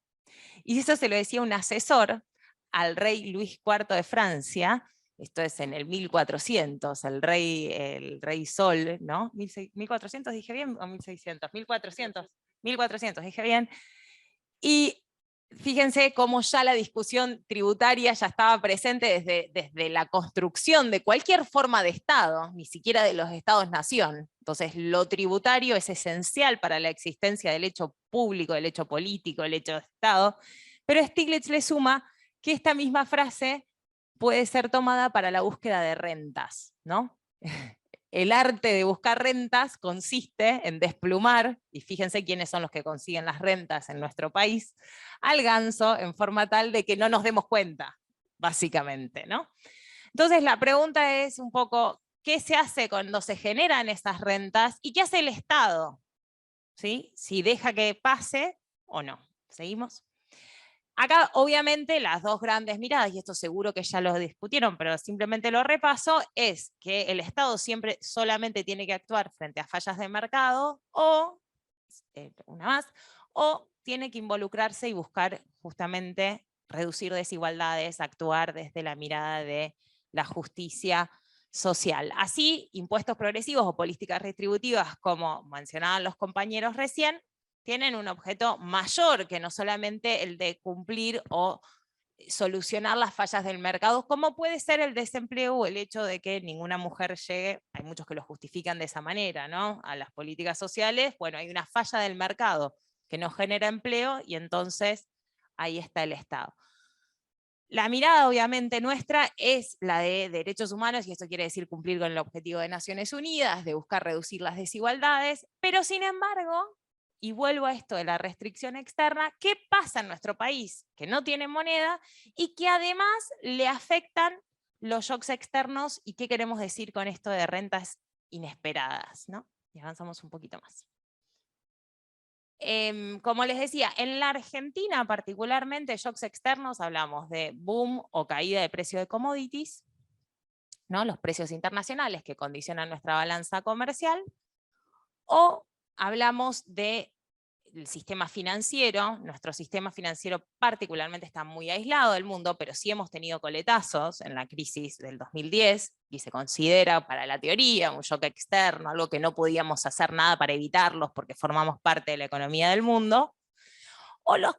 Y eso se lo decía un asesor al rey Luis IV de Francia, esto es en el 1400, el rey Sol, ¿no? 1400 dije bien, o 1600, 1400 dije bien. Y fíjense cómo ya la discusión tributaria ya estaba presente desde la construcción de cualquier forma de Estado, ni siquiera de los Estados-nación. Entonces, lo tributario es esencial para la existencia del hecho público, del hecho político, del hecho de Estado. Pero Stiglitz le suma que esta misma frase puede ser tomada para la búsqueda de rentas, ¿no? El arte de buscar rentas consiste en desplumar, y fíjense quiénes son los que consiguen las rentas en nuestro país, al ganso en forma tal de que no nos demos cuenta, básicamente, ¿no? Entonces la pregunta es un poco, ¿qué se hace cuando se generan esas rentas y qué hace el Estado? ¿Sí? Si deja que pase o no. ¿Seguimos? Acá, obviamente, las dos grandes miradas, y esto seguro que ya lo discutieron, pero simplemente lo repaso, es que el Estado siempre solamente tiene que actuar frente a fallas de mercado, o, una más, o tiene que involucrarse y buscar justamente reducir desigualdades, actuar desde la mirada de la justicia social. Así, impuestos progresivos o políticas retributivas, como mencionaban los compañeros recién, tienen un objeto mayor que no solamente el de cumplir o solucionar las fallas del mercado, como puede ser el desempleo o el hecho de que ninguna mujer llegue, hay muchos que lo justifican de esa manera, ¿no? A las políticas sociales, bueno, hay una falla del mercado que no genera empleo y entonces ahí está el Estado. La mirada, obviamente, nuestra es la de derechos humanos, y esto quiere decir cumplir con el objetivo de Naciones Unidas, de buscar reducir las desigualdades, pero sin embargo, y vuelvo a esto de la restricción externa, ¿qué pasa en nuestro país? Que no tiene moneda y que además le afectan los shocks externos. ¿Y qué queremos decir con esto de rentas inesperadas, ¿no? Y avanzamos un poquito más. Como les decía, en la Argentina particularmente, shocks externos, hablamos de boom o caída de precio de commodities, ¿no? Los precios internacionales que condicionan nuestra balanza comercial, o hablamos del sistema financiero. Nuestro sistema financiero particularmente está muy aislado del mundo, pero sí hemos tenido coletazos en la crisis del 2010, y se considera para la teoría un shock externo, algo que no podíamos hacer nada para evitarlos porque formamos parte de la economía del mundo, o los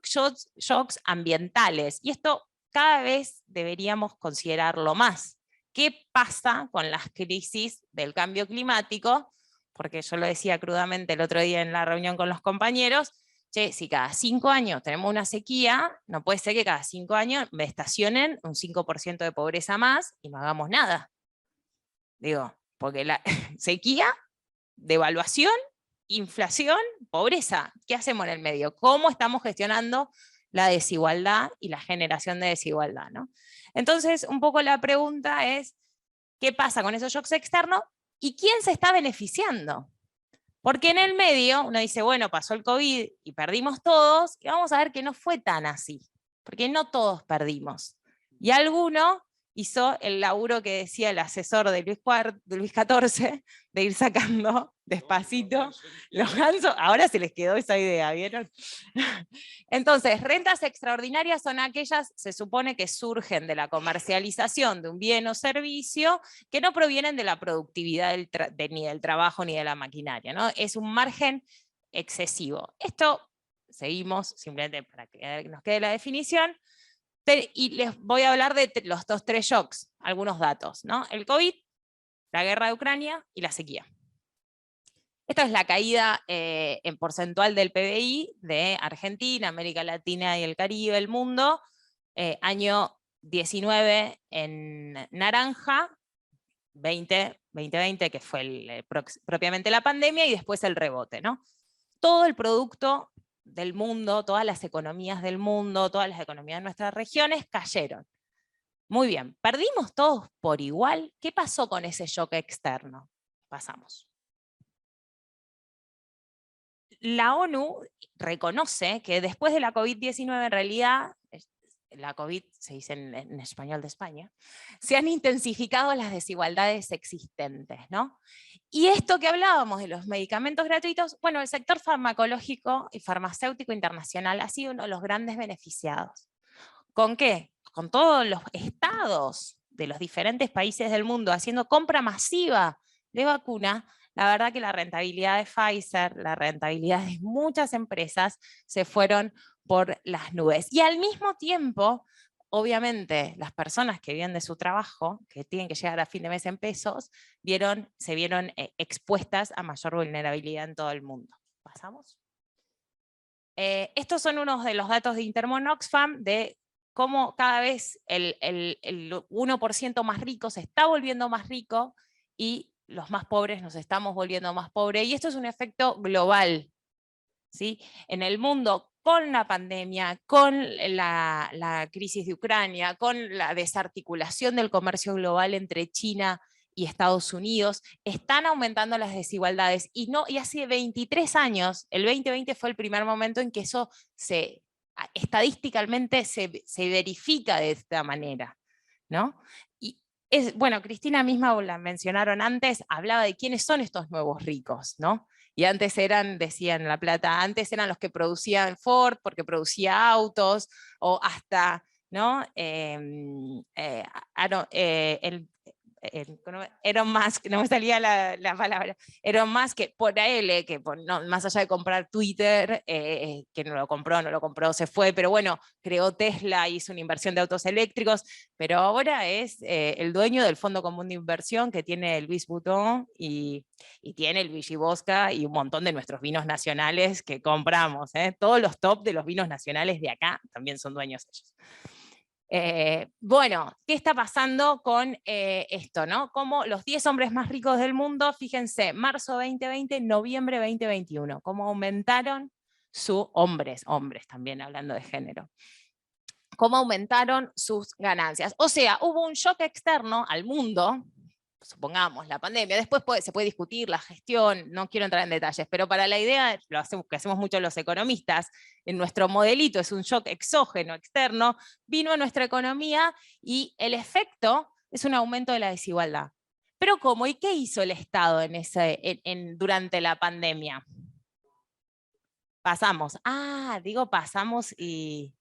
shocks ambientales, y esto cada vez deberíamos considerarlo más. ¿Qué pasa con las crisis del cambio climático? Porque yo lo decía crudamente el otro día en la reunión con los compañeros, che, si cada 5 años tenemos una sequía, no puede ser que cada 5 años me estacionen un 5% de pobreza más y no hagamos nada. Digo, porque la sequía, devaluación, inflación, pobreza. ¿Qué hacemos en el medio? ¿Cómo estamos gestionando la desigualdad y la generación de desigualdad, ¿no? Entonces, un poco la pregunta es, ¿qué pasa con esos shocks externos? ¿Y quién se está beneficiando? Porque en el medio uno dice, bueno, pasó el COVID y perdimos todos, y vamos a ver que no fue tan así, porque no todos perdimos. Y alguno hizo el laburo que decía el asesor de Luis XIV, de ir sacando despacito los gansos. Ahora se les quedó esa idea, ¿vieron? Entonces, rentas extraordinarias son aquellas, se supone, que surgen de la comercialización de un bien o servicio que no provienen de la productividad ni del trabajo ni de la maquinaria, ¿no? Es un margen excesivo. Esto, seguimos, simplemente para que nos quede la definición, y les voy a hablar de los 3 shocks, algunos datos, ¿no? El COVID, la guerra de Ucrania y la sequía. Esta es la caída en porcentual del PBI de Argentina, América Latina y el Caribe, el mundo, año 19 en naranja, 2020, que fue propiamente la pandemia, y después el rebote, ¿no? Todo el producto del mundo, todas las economías del mundo, todas las economías de nuestras regiones cayeron. Muy bien, ¿perdimos todos por igual? ¿Qué pasó con ese shock externo? Pasamos. la ONU reconoce que después de la COVID-19, en realidad, la COVID se dice en español de España, se han intensificado las desigualdades existentes, ¿no? Y esto que hablábamos de los medicamentos gratuitos, bueno, el sector farmacológico y farmacéutico internacional ha sido uno de los grandes beneficiados. ¿Con qué? Con todos los estados de los diferentes países del mundo haciendo compra masiva de vacuna. La verdad que la rentabilidad de Pfizer, la rentabilidad de muchas empresas se fueron por las nubes. Y al mismo tiempo, obviamente, las personas que viven de su trabajo, que tienen que llegar a fin de mes en pesos, se vieron expuestas a mayor vulnerabilidad en todo el mundo. ¿Pasamos? Estos son unos de los datos de Intermon Oxfam de cómo cada vez el 1% más rico se está volviendo más rico y los más pobres nos estamos volviendo más pobres. Y esto es un efecto global, ¿sí? En el mundo, con la pandemia, con la crisis de Ucrania, con la desarticulación del comercio global entre China y Estados Unidos, están aumentando las desigualdades. Y hace 23 años, el 2020 fue el primer momento en que eso estadísticamente se verifica de esta manera, ¿no? Y bueno, Cristina misma, la mencionaron antes, hablaba de quiénes son estos nuevos ricos, ¿no? Y antes decían La Plata, antes eran los que producían Ford porque producía autos, o hasta, ¿no? Elon Musk, no me salía la palabra, Elon Musk, que por él, más allá de comprar Twitter, que no lo compró, se fue, pero bueno, creó Tesla, hizo una inversión de autos eléctricos, pero ahora es el dueño del fondo común de inversión que tiene Louis Vuitton y tiene el Luigi Bosca y un montón de nuestros vinos nacionales que compramos. Todos los top de los vinos nacionales de acá también son dueños ellos. Bueno, ¿qué está pasando con esto, no? Como los 10 hombres más ricos del mundo, fíjense, marzo 2020, noviembre 2021, cómo aumentaron hombres también hablando de género, cómo aumentaron sus ganancias. O sea, hubo un shock externo al mundo, supongamos, la pandemia, después se puede discutir la gestión, no quiero entrar en detalles, pero para la idea, que hacemos mucho los economistas, en nuestro modelito es un shock exógeno, externo, vino a nuestra economía y el efecto es un aumento de la desigualdad. ¿Pero cómo? ¿Y qué hizo el Estado durante la pandemia? Pasamos. Pasamos y...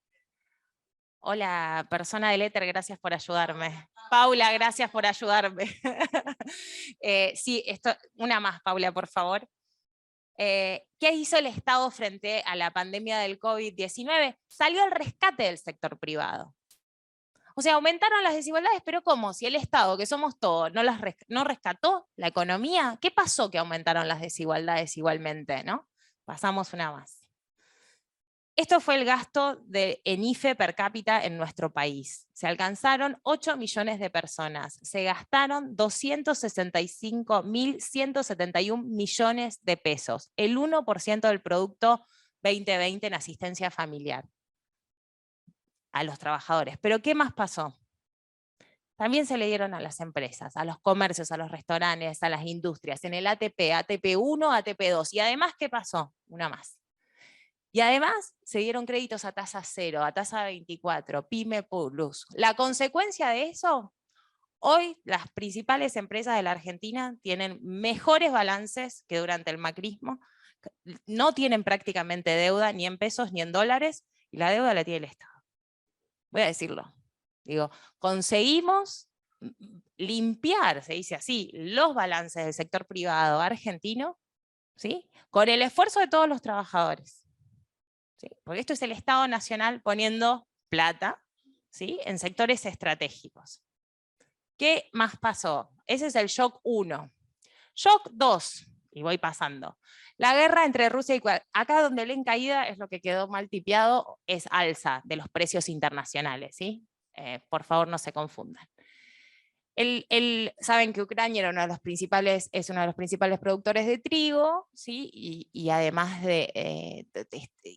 Hola, persona del éter, gracias por ayudarme. Paula, gracias por ayudarme. Sí, una más, Paula, por favor. ¿Qué hizo el Estado frente a la pandemia del COVID-19? Salió al rescate del sector privado. O sea, aumentaron las desigualdades, pero ¿cómo? Si el Estado, que somos todos, no rescató la economía, ¿qué pasó que aumentaron las desigualdades igualmente, ¿no? Pasamos una más. Esto fue el gasto en IFE per cápita en nuestro país. Se alcanzaron 8 millones de personas. Se gastaron 265.171 millones de pesos, el 1% del producto 2020 en asistencia familiar a los trabajadores. Pero ¿qué más pasó? También se le dieron a las empresas, a los comercios, a los restaurantes, a las industrias, en el ATP, ATP1, ATP2. Y además, ¿qué pasó? Una más. Y además se dieron créditos a tasa 0, a tasa 24, PYME Plus. La consecuencia de eso, hoy las principales empresas de la Argentina tienen mejores balances que durante el macrismo, no tienen prácticamente deuda ni en pesos ni en dólares, y la deuda la tiene el Estado. Voy a decirlo. Digo, conseguimos limpiar, se dice así, los balances del sector privado argentino, ¿sí? Con el esfuerzo de todos los trabajadores. ¿Sí? Porque esto es el Estado Nacional poniendo plata, ¿sí? En sectores estratégicos. ¿Qué más pasó? Ese es el shock 1. Shock 2, y voy pasando. La guerra entre Rusia y Ucrania. Acá donde leen caída es lo que quedó mal tipeado, es alza de los precios internacionales, ¿sí? Por favor, no se confundan. Saben que Ucrania es uno de los principales productores de trigo, ¿sí? y además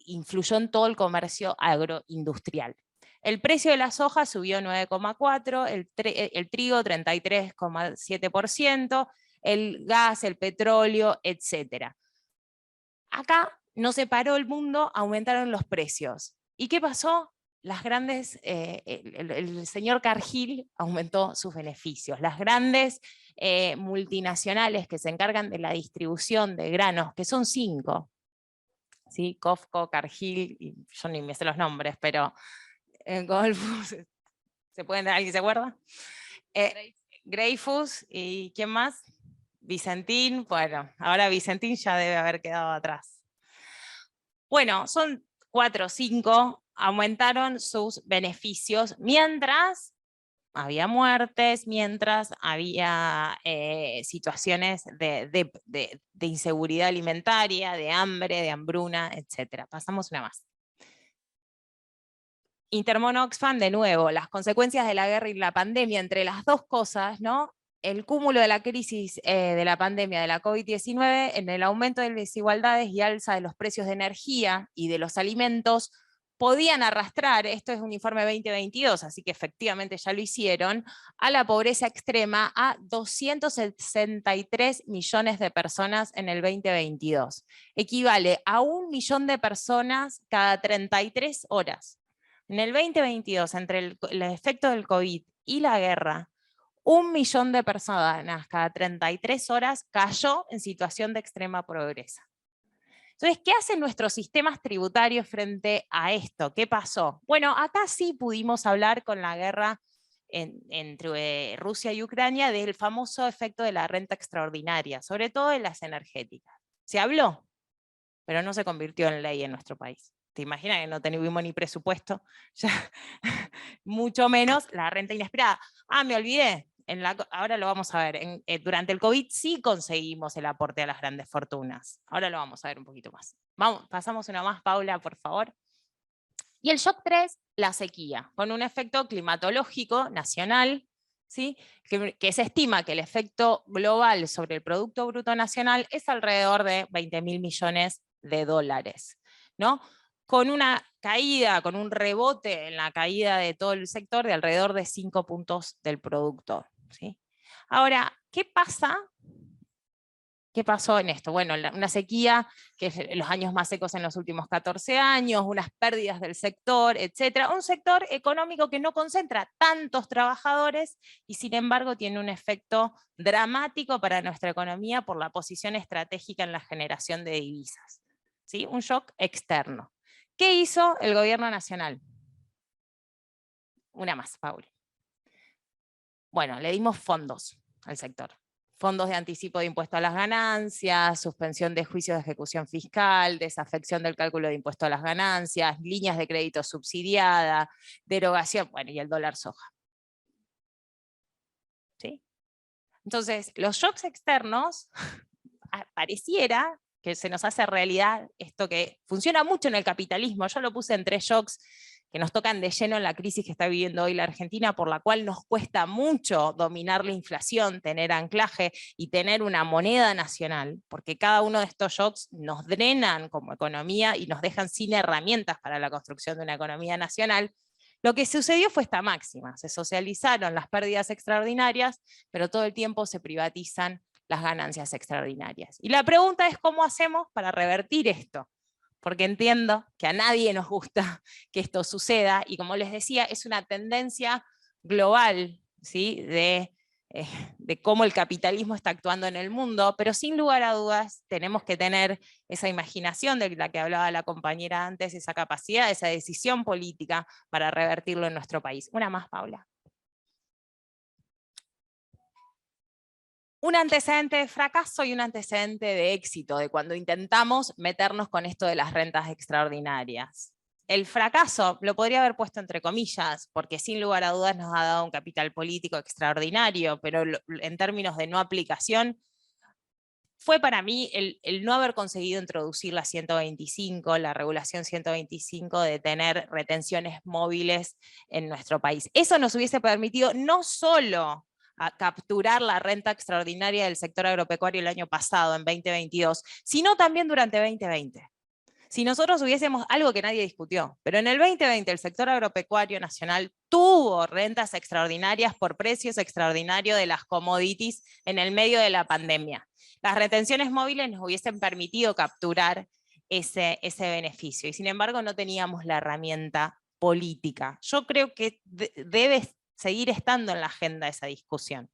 influyó en todo el comercio agroindustrial. El precio de la soja subió 9,4%, el trigo 33,7%, el gas, el petróleo, etc. Acá no se paró el mundo, aumentaron los precios. ¿Y qué pasó? Las grandes, el señor Cargill aumentó sus beneficios. Las grandes multinacionales que se encargan de la distribución de granos, que son 5, ¿sí? Cofco, Cargill, y yo ni me sé los nombres, pero Golfus, ¿alguien se acuerda? Greyfus, ¿y quién más? Vicentín, bueno, ahora Vicentín ya debe haber quedado atrás. Bueno, son 4 o 5, aumentaron sus beneficios mientras había muertes, mientras había situaciones de inseguridad alimentaria, de hambre, de hambruna, etc. Pasamos una más. Intermon Oxfam, de nuevo, las consecuencias de la guerra y la pandemia, entre las dos cosas, ¿no? El cúmulo de la crisis de la pandemia de la COVID-19 en el aumento de las desigualdades y alza de los precios de energía y de los alimentos podían arrastrar, esto es un informe 2022, así que efectivamente ya lo hicieron, a la pobreza extrema a 263 millones de personas en el 2022. Equivale a 1 millón de personas cada 33 horas. En el 2022, entre el efecto del COVID y la guerra, 1 millón de personas cada 33 horas cayó en situación de extrema pobreza. Entonces, ¿qué hacen nuestros sistemas tributarios frente a esto? ¿Qué pasó? Bueno, acá sí pudimos hablar con la guerra entre Rusia y Ucrania del famoso efecto de la renta extraordinaria, sobre todo en las energéticas. Se habló, pero no se convirtió en ley en nuestro país. ¿Te imaginas que no tuvimos ni presupuesto? Ya, mucho menos la renta inesperada. Ah, me olvidé. Ahora lo vamos a ver. Durante el COVID sí conseguimos el aporte a las grandes fortunas. Ahora lo vamos a ver un poquito más. Pasamos una más, Paula, por favor. Y el shock 3, la sequía, con un efecto climatológico nacional, ¿sí? que se estima que el efecto global sobre el Producto Bruto Nacional es alrededor de 20.000 millones de dólares, ¿no? Con una caída, con un rebote en la caída de todo el sector de alrededor de 5 puntos del producto, ¿sí? Ahora, ¿qué pasa? ¿Qué pasó en esto? Bueno, una sequía, que es los años más secos en los últimos 14 años, unas pérdidas del sector, etc. Un sector económico que no concentra tantos trabajadores y sin embargo tiene un efecto dramático para nuestra economía por la posición estratégica en la generación de divisas, ¿sí? Un shock externo. ¿Qué hizo el gobierno nacional? Una más, Paula. Bueno, le dimos fondos al sector. Fondos de anticipo de impuesto a las ganancias, suspensión de juicios de ejecución fiscal, desafección del cálculo de impuesto a las ganancias, líneas de crédito subsidiada, derogación, bueno, y el dólar soja. ¿Sí? Entonces, los shocks externos, pareciera que se nos hace realidad esto que funciona mucho en el capitalismo. Yo lo puse en 3 shocks que nos tocan de lleno en la crisis que está viviendo hoy la Argentina, por la cual nos cuesta mucho dominar la inflación, tener anclaje y tener una moneda nacional, porque cada uno de estos shocks nos drenan como economía y nos dejan sin herramientas para la construcción de una economía nacional. Lo que sucedió fue esta máxima: se socializaron las pérdidas extraordinarias, pero todo el tiempo se privatizan las ganancias extraordinarias. Y la pregunta es, ¿cómo hacemos para revertir esto? Porque entiendo que a nadie nos gusta que esto suceda, y como les decía, es una tendencia global, ¿sí? de cómo el capitalismo está actuando en el mundo, pero sin lugar a dudas tenemos que tener esa imaginación de la que hablaba la compañera antes, esa capacidad, esa decisión política para revertirlo en nuestro país. Una más, Paula. Un antecedente de fracaso y un antecedente de éxito, de cuando intentamos meternos con esto de las rentas extraordinarias. El fracaso lo podría haber puesto entre comillas, porque sin lugar a dudas nos ha dado un capital político extraordinario, pero en términos de no aplicación, fue para mí el no haber conseguido introducir la 125, la regulación 125 de tener retenciones móviles en nuestro país. Eso nos hubiese permitido no solo a capturar la renta extraordinaria del sector agropecuario el año pasado, en 2022, sino también durante 2020. Si nosotros hubiésemos, algo que nadie discutió, pero en el 2020 el sector agropecuario nacional tuvo rentas extraordinarias por precios extraordinarios de las commodities en el medio de la pandemia. Las retenciones móviles nos hubiesen permitido capturar ese beneficio. Y sin embargo no teníamos la herramienta política. Yo creo que debe seguir estando en la agenda esa discusión.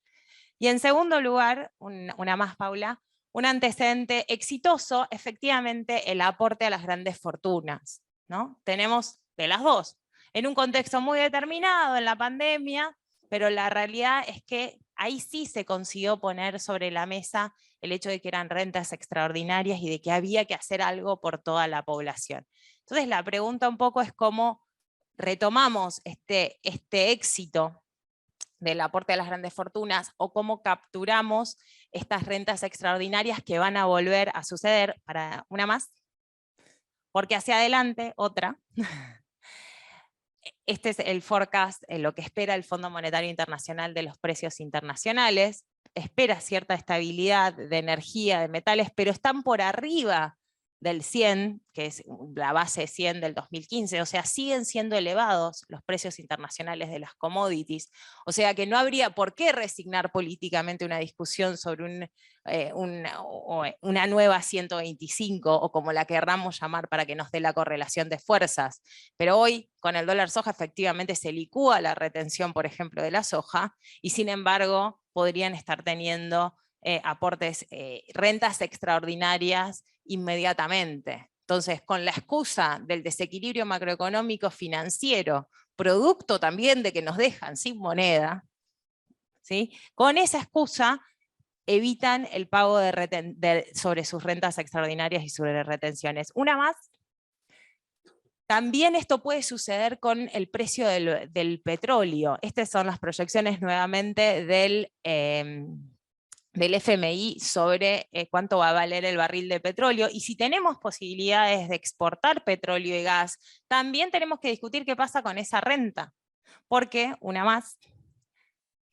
Y en segundo lugar, una más, Paula, un antecedente exitoso, efectivamente, el aporte a las grandes fortunas, ¿no? Tenemos de las dos, en un contexto muy determinado, en la pandemia, pero la realidad es que ahí sí se consiguió poner sobre la mesa el hecho de que eran rentas extraordinarias y de que había que hacer algo por toda la población. Entonces la pregunta un poco es cómo retomamos este éxito del aporte a las grandes fortunas o cómo capturamos estas rentas extraordinarias que van a volver a suceder. Para una más, porque hacia adelante, otra. Este es el forecast, lo que espera el Fondo Monetario Internacional de los precios internacionales. Espera cierta estabilidad de energía, de metales, pero están por arriba del 100, que es la base 100 del 2015, o sea, siguen siendo elevados los precios internacionales de las commodities, o sea que no habría por qué resignar políticamente una discusión sobre una nueva 125, o como la querramos llamar para que nos dé la correlación de fuerzas, pero hoy con el dólar soja efectivamente se licúa la retención, por ejemplo, de la soja, y sin embargo podrían estar teniendo aportes, rentas extraordinarias inmediatamente. Entonces, con la excusa del desequilibrio macroeconómico financiero, producto también de que nos dejan sin moneda, ¿sí? Con esa excusa evitan el pago sobre sus rentas extraordinarias y sobre retenciones. Una más. También esto puede suceder con el precio del petróleo. Estas son las proyecciones nuevamente del FMI sobre cuánto va a valer el barril de petróleo, y si tenemos posibilidades de exportar petróleo y gas, también tenemos que discutir qué pasa con esa renta, porque, una más,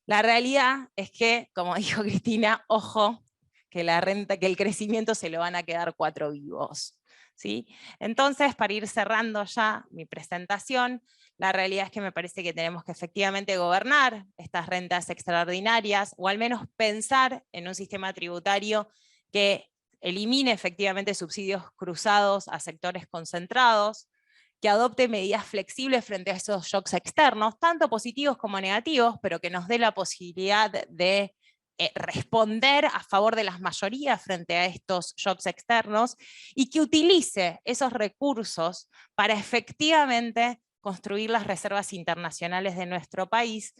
la realidad es que, como dijo Cristina, ojo, que la renta, que el crecimiento se lo van a quedar 4 vivos, ¿sí? Entonces, para ir cerrando ya mi presentación, la realidad es que me parece que tenemos que efectivamente gobernar estas rentas extraordinarias, o al menos pensar en un sistema tributario que elimine efectivamente subsidios cruzados a sectores concentrados, que adopte medidas flexibles frente a esos shocks externos, tanto positivos como negativos, pero que nos dé la posibilidad de responder a favor de las mayorías frente a estos shocks externos, y que utilice esos recursos para efectivamente construir las reservas internacionales de nuestro país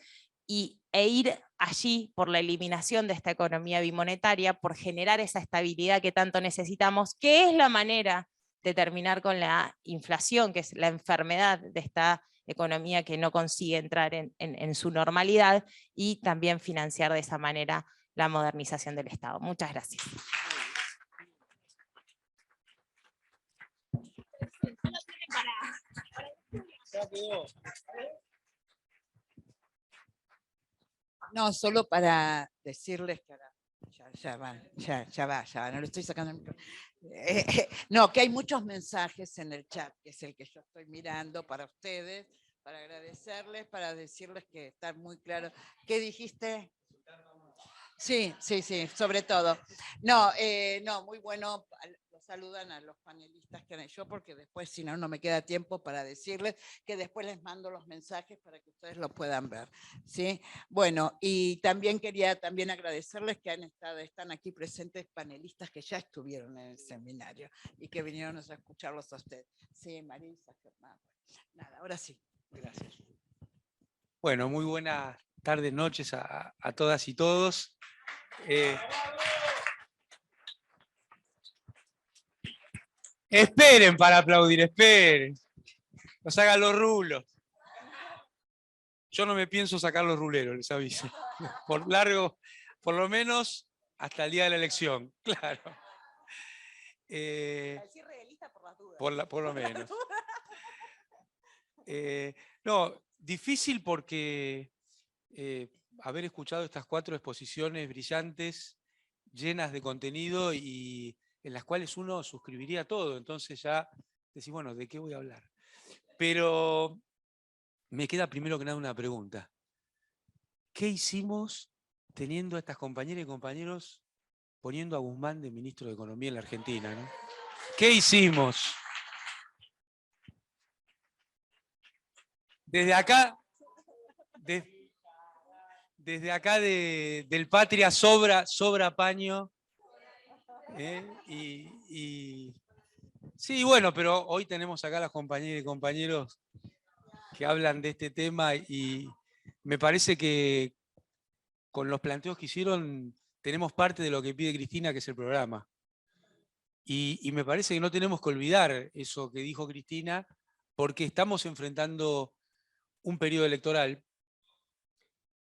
e ir allí por la eliminación de esta economía bimonetaria, por generar esa estabilidad que tanto necesitamos, que es la manera de terminar con la inflación, que es la enfermedad de esta economía que no consigue entrar en su normalidad, y también financiar de esa manera la modernización del Estado. Muchas gracias. No, solo para decirles que ahora ya va, no le estoy sacando el micrófono. No, que hay muchos mensajes en el chat, que es el que yo estoy mirando para ustedes, para agradecerles, para decirles que está muy claro. ¿Qué dijiste? Sí, sobre todo. No, muy bueno. Los saludan a los panelistas que han hecho, porque después, si no, no me queda tiempo para decirles que después les mando los mensajes para que ustedes lo puedan ver. ¿Sí? Bueno, y también quería agradecerles que están aquí presentes panelistas que ya estuvieron en el seminario y que vinieron a escucharlos a ustedes. Sí, Marisa, Germán. Nada, ahora sí. Gracias. Bueno, muy buenas tardes, noches a todas y todos. Esperen para aplaudir, esperen. No sacan los rulos. Yo no me pienso sacar los ruleros, les aviso. Por largo, por lo menos hasta el día de la elección, claro. Decir realista por las dudas. Por lo menos. No, difícil porque haber escuchado estas 4 exposiciones brillantes, llenas de contenido y en las cuales uno suscribiría todo, entonces ya decís, bueno, ¿de qué voy a hablar? Pero me queda primero que nada una pregunta. ¿Qué hicimos teniendo a estas compañeras y compañeros poniendo a Guzmán de ministro de Economía en la Argentina, ¿no? ¿Qué hicimos? Desde acá, desde acá del Patria sobra paño. Sí, bueno, pero hoy tenemos acá las compañeras y compañeros que hablan de este tema y me parece que con los planteos que hicieron tenemos parte de lo que pide Cristina, que es el programa. Y me parece que no tenemos que olvidar eso que dijo Cristina, porque estamos enfrentando un periodo electoral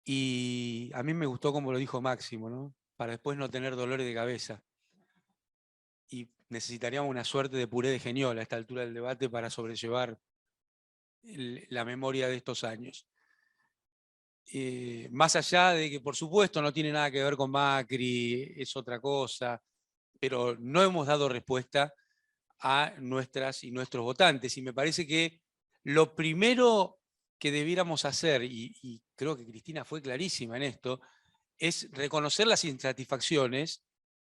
y a mí me gustó como lo dijo Máximo, ¿no? Para después no tener dolores de cabeza. Y necesitaríamos una suerte de puré de geniol a esta altura del debate para sobrellevar la memoria de estos años. Más allá de que, por supuesto, no tiene nada que ver con Macri, es otra cosa, pero no hemos dado respuesta a nuestras y nuestros votantes. Y me parece que lo primero que debiéramos hacer, y creo que Cristina fue clarísima en esto, es reconocer las insatisfacciones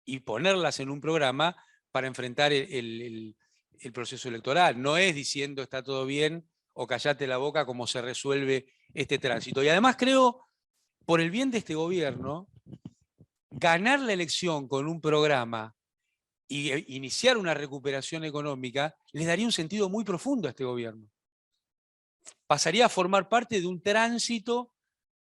y ponerlas en un programa para enfrentar el proceso electoral. No es diciendo está todo bien o callate la boca como se resuelve este tránsito. Y además creo, por el bien de este gobierno, ganar la elección con un programa y iniciar una recuperación económica le daría un sentido muy profundo a este gobierno. Pasaría a formar parte de un tránsito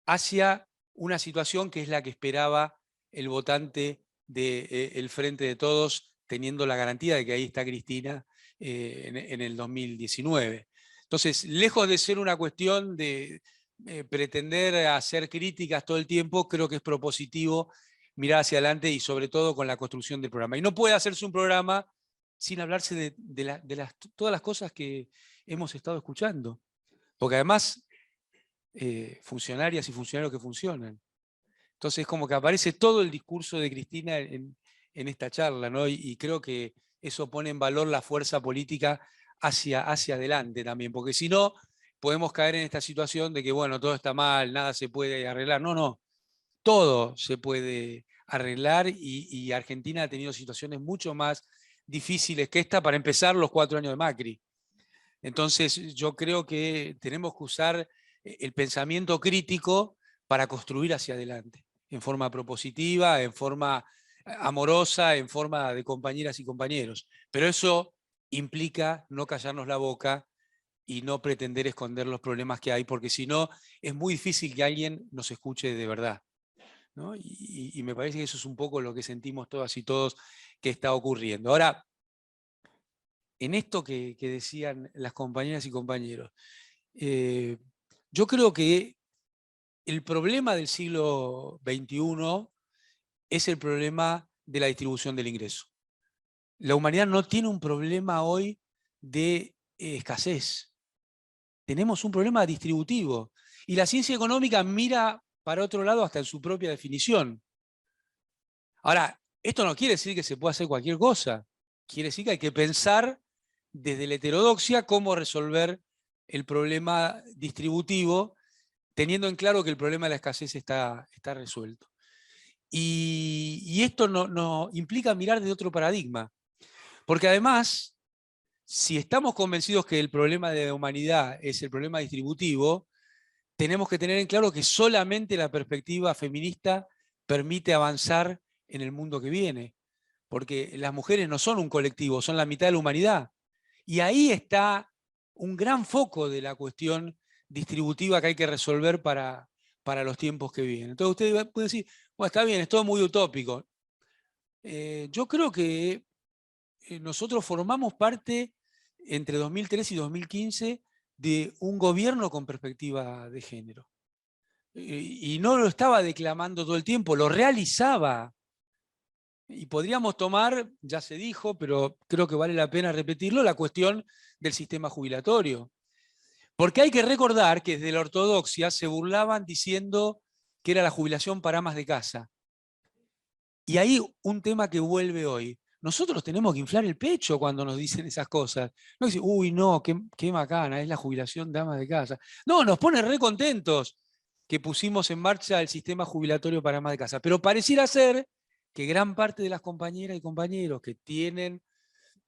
hacia una situación que es la que esperaba el votante del Frente de Todos, teniendo la garantía de que ahí está Cristina en el 2019. Entonces, lejos de ser una cuestión de pretender hacer críticas todo el tiempo, creo que es propositivo mirar hacia adelante y sobre todo con la construcción del programa. Y no puede hacerse un programa sin hablarse de todas las cosas que hemos estado escuchando. Porque además, funcionarias y funcionarios que funcionan. Entonces es como que aparece todo el discurso de Cristina en esta charla, ¿no? Y creo que eso pone en valor la fuerza política hacia adelante también, porque si no, podemos caer en esta situación de que, bueno, todo está mal, nada se puede arreglar. No, no, todo se puede arreglar y Argentina ha tenido situaciones mucho más difíciles que esta, para empezar los 4 años de Macri. Entonces yo creo que tenemos que usar el pensamiento crítico para construir hacia adelante, en forma propositiva, en forma amorosa, en forma de compañeras y compañeros. Pero eso implica no callarnos la boca y no pretender esconder los problemas que hay, porque si no, es muy difícil que alguien nos escuche de verdad, ¿no? Y me parece que eso es un poco lo que sentimos todas y todos que está ocurriendo. Ahora, en esto que decían las compañeras y compañeros, yo creo que el problema del siglo XXI es el problema de la distribución del ingreso. La humanidad no tiene un problema hoy de escasez. Tenemos un problema distributivo. Y la ciencia económica mira para otro lado hasta en su propia definición. Ahora, esto no quiere decir que se pueda hacer cualquier cosa. Quiere decir que hay que pensar desde la heterodoxia cómo resolver el problema distributivo, teniendo en claro que el problema de la escasez está resuelto. Y esto no implica mirar desde otro paradigma. Porque además, si estamos convencidos que el problema de la humanidad es el problema distributivo, tenemos que tener en claro que solamente la perspectiva feminista permite avanzar en el mundo que viene. Porque las mujeres no son un colectivo, son la mitad de la humanidad. Y ahí está un gran foco de la cuestión distributiva que hay que resolver para los tiempos que vienen. Entonces usted puede decir, bueno, está bien, es todo muy utópico. Yo creo que nosotros formamos parte entre 2003 y 2015 de un gobierno con perspectiva de género. Y no lo estaba declamando todo el tiempo, lo realizaba. Y podríamos tomar, ya se dijo, pero creo que vale la pena repetirlo, la cuestión del sistema jubilatorio. Porque hay que recordar que desde la ortodoxia se burlaban diciendo que era la jubilación para amas de casa. Y ahí un tema que vuelve hoy. Nosotros tenemos que inflar el pecho cuando nos dicen esas cosas. No dicen, uy, no, qué macana, es la jubilación de amas de casa. No, nos pone re contentos que pusimos en marcha el sistema jubilatorio para amas de casa. Pero pareciera ser que gran parte de las compañeras y compañeros que tienen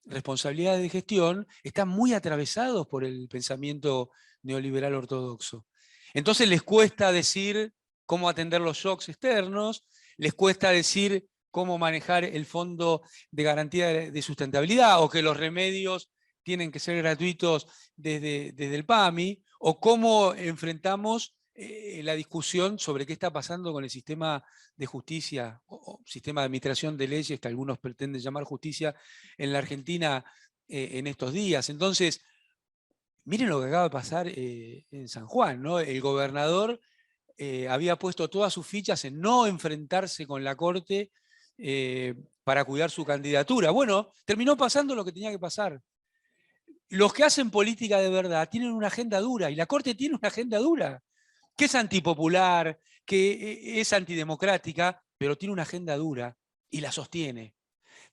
responsabilidades de gestión están muy atravesados por el pensamiento neoliberal ortodoxo. Entonces les cuesta decir cómo atender los shocks externos, les cuesta decir cómo manejar el fondo de garantía de sustentabilidad, o que los remedios tienen que ser gratuitos desde el PAMI, o cómo enfrentamos la discusión sobre qué está pasando con el sistema de justicia, o sistema de administración de leyes, que algunos pretenden llamar justicia, en la Argentina en estos días. Entonces, miren lo que acaba de pasar en San Juan, ¿no? El gobernador había puesto todas sus fichas en no enfrentarse con la Corte para cuidar su candidatura. Bueno, terminó pasando lo que tenía que pasar. Los que hacen política de verdad tienen una agenda dura, y la Corte tiene una agenda dura, que es antipopular, que es antidemocrática, pero tiene una agenda dura y la sostiene.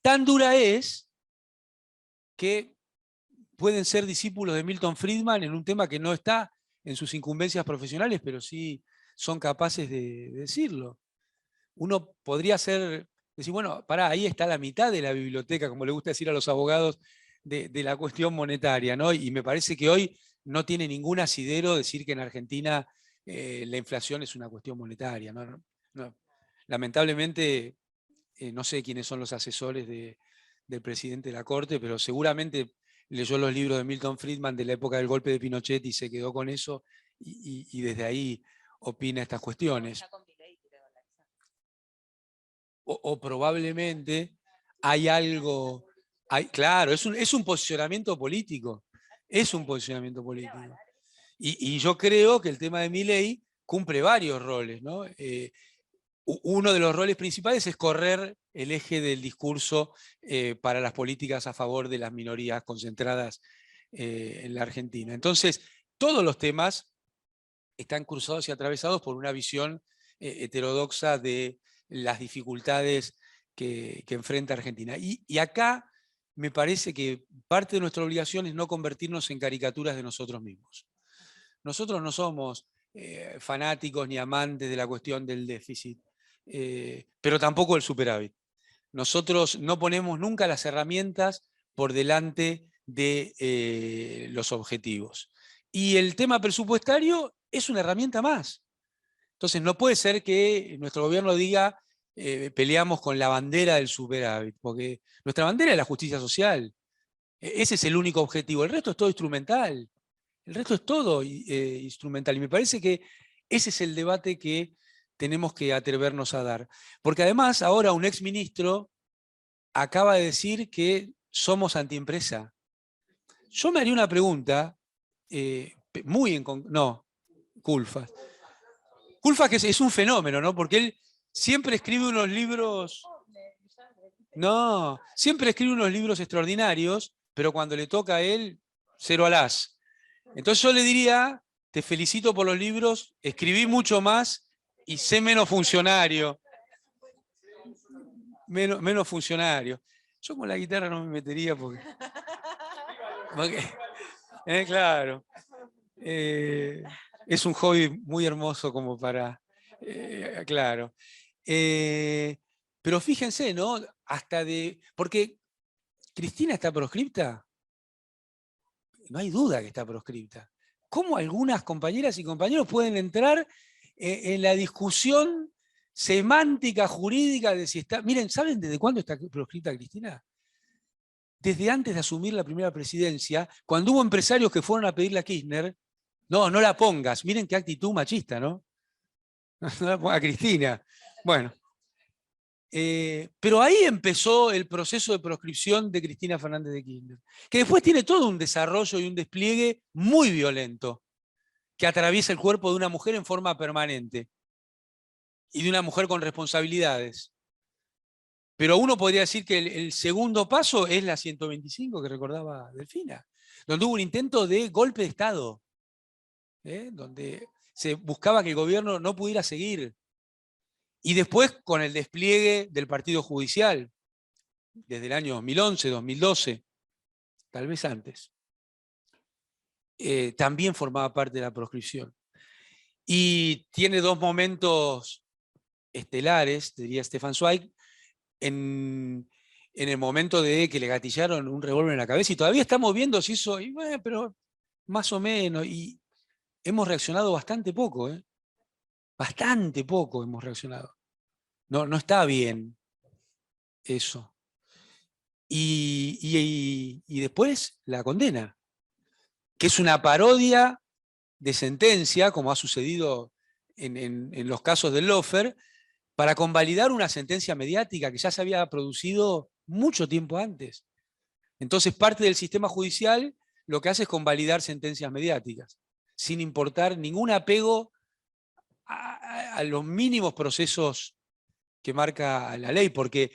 Tan dura es que pueden ser discípulos de Milton Friedman en un tema que no está en sus incumbencias profesionales, pero sí son capaces de decirlo. Uno podría decir, bueno, pará, ahí está la mitad de la biblioteca, como le gusta decir a los abogados, de la cuestión monetaria, ¿no? Y me parece que hoy no tiene ningún asidero decir que en Argentina la inflación es una cuestión monetaria, ¿no? No. Lamentablemente, no sé quiénes son los asesores del presidente de la Corte, pero seguramente leyó los libros de Milton Friedman de la época del golpe de Pinochet y se quedó con eso, y desde ahí opina estas cuestiones. O probablemente hay algo, claro, es un posicionamiento político, es un posicionamiento político. Y yo creo que el tema de Milei cumple varios roles, ¿no? Uno de los roles principales es correr el eje del discurso para las políticas a favor de las minorías concentradas en la Argentina. Entonces, todos los temas están cruzados y atravesados por una visión heterodoxa de las dificultades que enfrenta Argentina. Y acá me parece que parte de nuestra obligación es no convertirnos en caricaturas de nosotros mismos. Nosotros no somos fanáticos ni amantes de la cuestión del déficit, pero tampoco del superávit. Nosotros no ponemos nunca las herramientas por delante de los objetivos. Y el tema presupuestario es una herramienta más. Entonces no puede ser que nuestro gobierno diga peleamos con la bandera del superávit, porque nuestra bandera es la justicia social. Ese es el único objetivo. El resto es todo instrumental. El resto es todo instrumental. Y me parece que ese es el debate que tenemos que atrevernos a dar. Porque además ahora un exministro acaba de decir que somos antiempresa. Yo me haría una pregunta, Culfas. Culfas que es un fenómeno, ¿no? Porque él siempre escribe unos libros... No, siempre escribe unos libros extraordinarios, pero cuando le toca a él, cero alás. Entonces yo le diría, te felicito por los libros, escribí mucho más y sé menos funcionario. Menos funcionario. Yo con la guitarra no me metería porque claro. Es un hobby muy hermoso como para... claro. Pero fíjense, ¿no? Porque Cristina está proscripta. No hay duda que está proscripta. ¿Cómo algunas compañeras y compañeros pueden entrar en la discusión semántica, jurídica de si está... Miren, ¿saben desde cuándo está proscripta Cristina? Desde antes de asumir la primera presidencia, cuando hubo empresarios que fueron a pedirle a Kirchner, no la pongas, miren qué actitud machista, ¿no? No la ponga a Cristina. Bueno. Pero ahí empezó el proceso de proscripción de Cristina Fernández de Kirchner, que después tiene todo un desarrollo y un despliegue muy violento, que atraviesa el cuerpo de una mujer en forma permanente, y de una mujer con responsabilidades. Pero uno podría decir que el segundo paso es la 125 que recordaba Delfina, donde hubo un intento de golpe de Estado, donde se buscaba que el gobierno no pudiera seguir. Y después con el despliegue del partido judicial, desde el año 2011, 2012, tal vez antes, también formaba parte de la proscripción. Y tiene dos momentos estelares, diría Stefan Zweig, en en el momento de que le gatillaron un revólver en la cabeza, y todavía estamos viendo si eso, y bueno, pero más o menos, y hemos reaccionado bastante poco, ¿eh? Bastante poco hemos reaccionado. No está bien eso. Y después la condena, que es una parodia de sentencia, como ha sucedido en los casos del Lofer, para convalidar una sentencia mediática que ya se había producido mucho tiempo antes. Entonces parte del sistema judicial lo que hace es convalidar sentencias mediáticas, sin importar ningún apego a los mínimos procesos que marca la ley, porque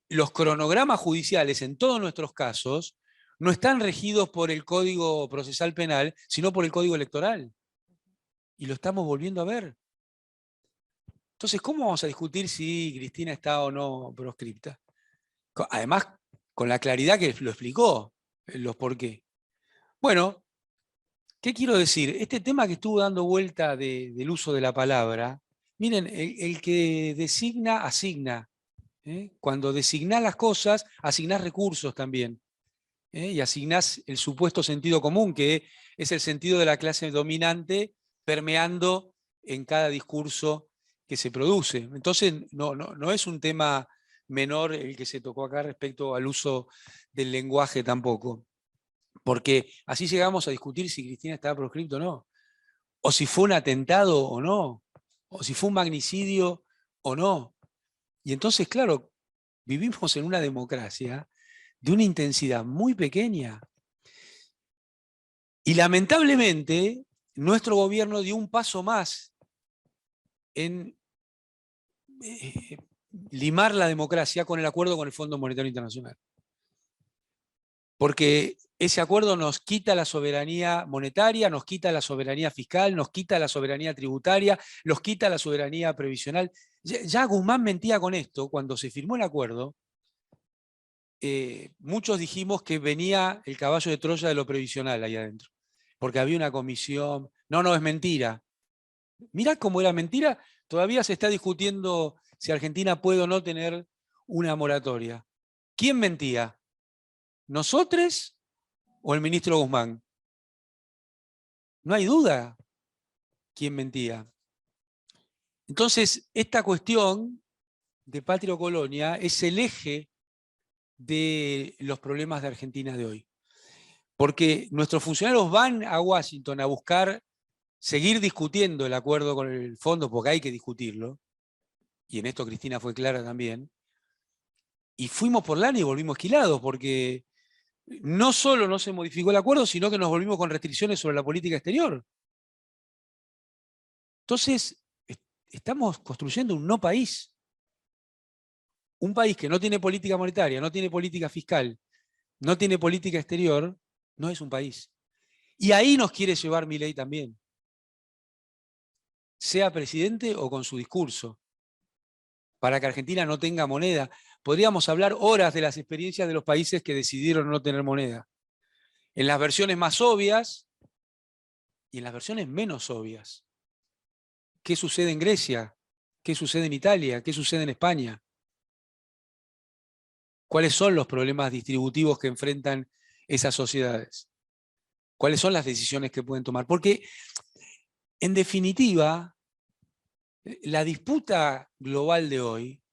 los cronogramas judiciales en todos nuestros casos no están regidos por el Código Procesal Penal, sino por el Código Electoral. Y lo estamos volviendo a ver. Entonces, ¿cómo vamos a discutir si Cristina está o no proscripta? Además, con la claridad que lo explicó, los por qué. Bueno, ¿qué quiero decir? Este tema que estuvo dando vuelta del uso de la palabra, miren, el que designa, asigna. Cuando designás las cosas, asignás recursos también. Y asignás el supuesto sentido común, que es el sentido de la clase dominante permeando en cada discurso que se produce. Entonces, no es un tema menor el que se tocó acá respecto al uso del lenguaje tampoco. Porque así llegamos a discutir si Cristina estaba proscripto o no, o si fue un atentado o no, o si fue un magnicidio o no. Y entonces, claro, vivimos en una democracia de una intensidad muy pequeña. Y lamentablemente, nuestro gobierno dio un paso más en limar la democracia con el acuerdo con el Fondo Monetario Internacional. Porque ese acuerdo nos quita la soberanía monetaria, nos quita la soberanía fiscal, nos quita la soberanía tributaria, nos quita la soberanía previsional. Ya Guzmán mentía con esto cuando se firmó el acuerdo. Muchos dijimos que venía el caballo de Troya de lo previsional ahí adentro, porque había una comisión. No, es mentira. Mirá cómo era mentira. Todavía se está discutiendo si Argentina puede o no tener una moratoria. ¿Quién mentía? ¿Nosotros o el ministro Guzmán? No hay duda quién mentía. Entonces, esta cuestión de patria o colonia es el eje de los problemas de Argentina de hoy. Porque nuestros funcionarios van a Washington a buscar seguir discutiendo el acuerdo con el fondo, porque hay que discutirlo, y en esto Cristina fue clara también, y fuimos por lana y volvimos esquilados, porque no solo no se modificó el acuerdo, sino que nos volvimos con restricciones sobre la política exterior. Entonces, estamos construyendo un no país. Un país que no tiene política monetaria, no tiene política fiscal, no tiene política exterior, no es un país. Y ahí nos quiere llevar Milei también. Sea presidente o con su discurso. Para que Argentina no tenga moneda. Podríamos hablar horas de las experiencias de los países que decidieron no tener moneda. En las versiones más obvias y en las versiones menos obvias. ¿Qué sucede en Grecia? ¿Qué sucede en Italia? ¿Qué sucede en España? ¿Cuáles son los problemas distributivos que enfrentan esas sociedades? ¿Cuáles son las decisiones que pueden tomar? Porque, en definitiva, la disputa global de hoy,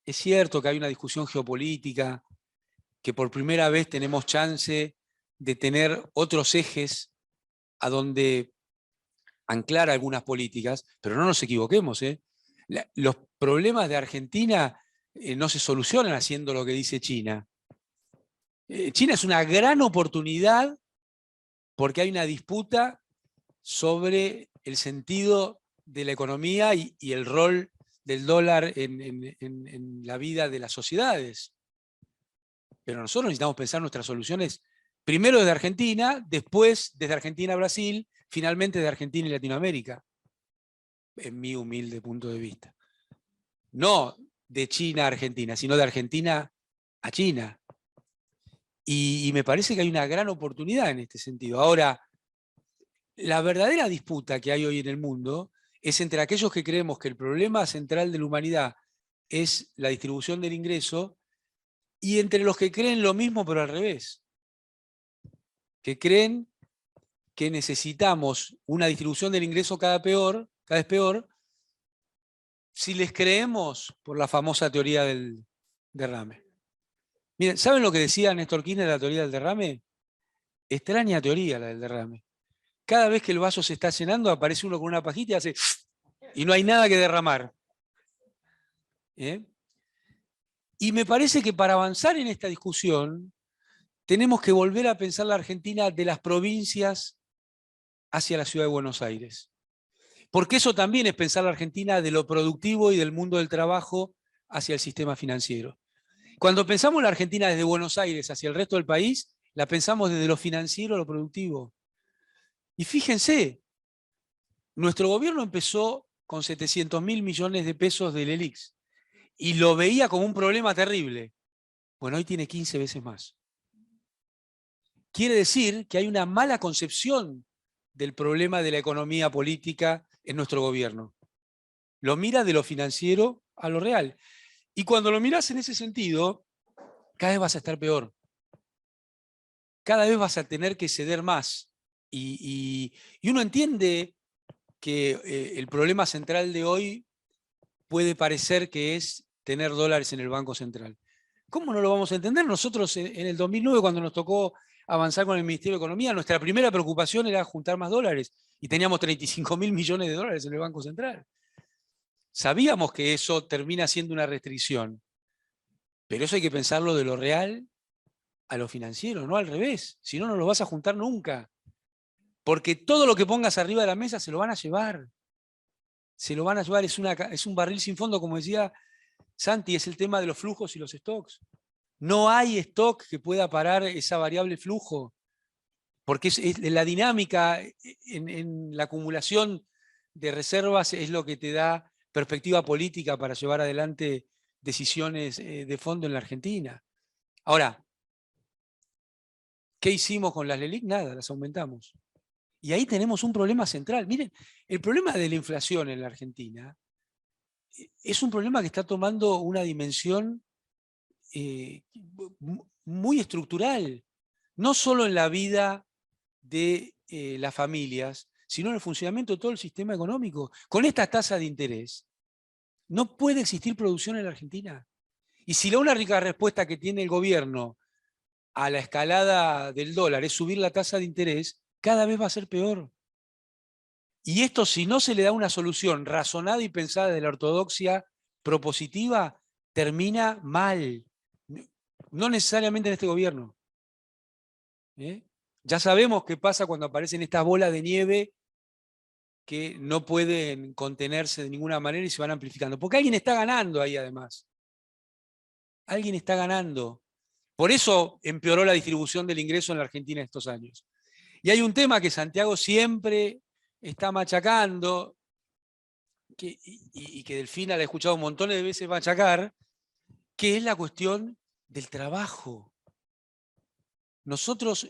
es cierto que hay una discusión geopolítica, que por primera vez tenemos chance de tener otros ejes a donde anclar algunas políticas, pero no nos equivoquemos. Los problemas de Argentina no se solucionan haciendo lo que dice China. China es una gran oportunidad porque hay una disputa sobre el sentido de la economía y el rol del dólar en la vida de las sociedades. Pero nosotros necesitamos pensar nuestras soluciones primero desde Argentina, después desde Argentina a Brasil, finalmente de Argentina y Latinoamérica, en mi humilde punto de vista. No de China a Argentina, sino de Argentina a China. Y me parece que hay una gran oportunidad en este sentido. Ahora, la verdadera disputa que hay hoy en el mundo es entre aquellos que creemos que el problema central de la humanidad es la distribución del ingreso y entre los que creen lo mismo pero al revés, que creen que necesitamos una distribución del ingreso cada vez peor, si les creemos por la famosa teoría del derrame. Miren, ¿saben lo que decía Néstor Kirchner de la teoría del derrame? Extraña teoría la del derrame. Cada vez que el vaso se está llenando, aparece uno con una pajita y hace y no hay nada que derramar. ¿Eh? Y me parece que para avanzar en esta discusión, tenemos que volver a pensar la Argentina de las provincias hacia la ciudad de Buenos Aires. Porque eso también es pensar la Argentina de lo productivo y del mundo del trabajo hacia el sistema financiero. Cuando pensamos la Argentina desde Buenos Aires hacia el resto del país, la pensamos desde lo financiero a lo productivo. Y fíjense, nuestro gobierno empezó con 700.000 millones de pesos del ELIX y lo veía como un problema terrible. Bueno, hoy tiene 15 veces más. Quiere decir que hay una mala concepción del problema de la economía política en nuestro gobierno. Lo mira de lo financiero a lo real. Y cuando lo miras en ese sentido, cada vez vas a estar peor. Cada vez vas a tener que ceder más. Y uno entiende que el problema central de hoy puede parecer que es tener dólares en el Banco Central. ¿Cómo no lo vamos a entender? Nosotros en el 2009, cuando nos tocó avanzar con el Ministerio de Economía, nuestra primera preocupación era juntar más dólares y teníamos 35.000 millones de dólares en el Banco Central. Sabíamos que eso termina siendo una restricción, pero eso hay que pensarlo de lo real a lo financiero, no al revés. Si no, no lo vas a juntar nunca. Porque todo lo que pongas arriba de la mesa se lo van a llevar. Se lo van a llevar, es un barril sin fondo, como decía Santi, es el tema de los flujos y los stocks. No hay stock que pueda parar esa variable flujo, porque es la dinámica en la acumulación de reservas es lo que te da perspectiva política para llevar adelante decisiones de fondo en la Argentina. Ahora, ¿qué hicimos con las LELIQ? Nada, las aumentamos. Y ahí tenemos un problema central. Miren, el problema de la inflación en la Argentina es un problema que está tomando una dimensión muy estructural, no solo en la vida de las familias, sino en el funcionamiento de todo el sistema económico. Con esta tasa de interés, no puede existir producción en la Argentina. Y si la única respuesta que tiene el gobierno a la escalada del dólar es subir la tasa de interés, cada vez va a ser peor. Y esto, si no se le da una solución razonada y pensada de la ortodoxia propositiva, termina mal. No necesariamente en este gobierno. Ya sabemos qué pasa cuando aparecen estas bolas de nieve que no pueden contenerse de ninguna manera y se van amplificando. Porque alguien está ganando ahí además. Alguien está ganando. Por eso empeoró la distribución del ingreso en la Argentina estos años. Y hay un tema que Santiago siempre está machacando, y que Delfina la he escuchado montones de veces machacar, que es la cuestión del trabajo. Nosotros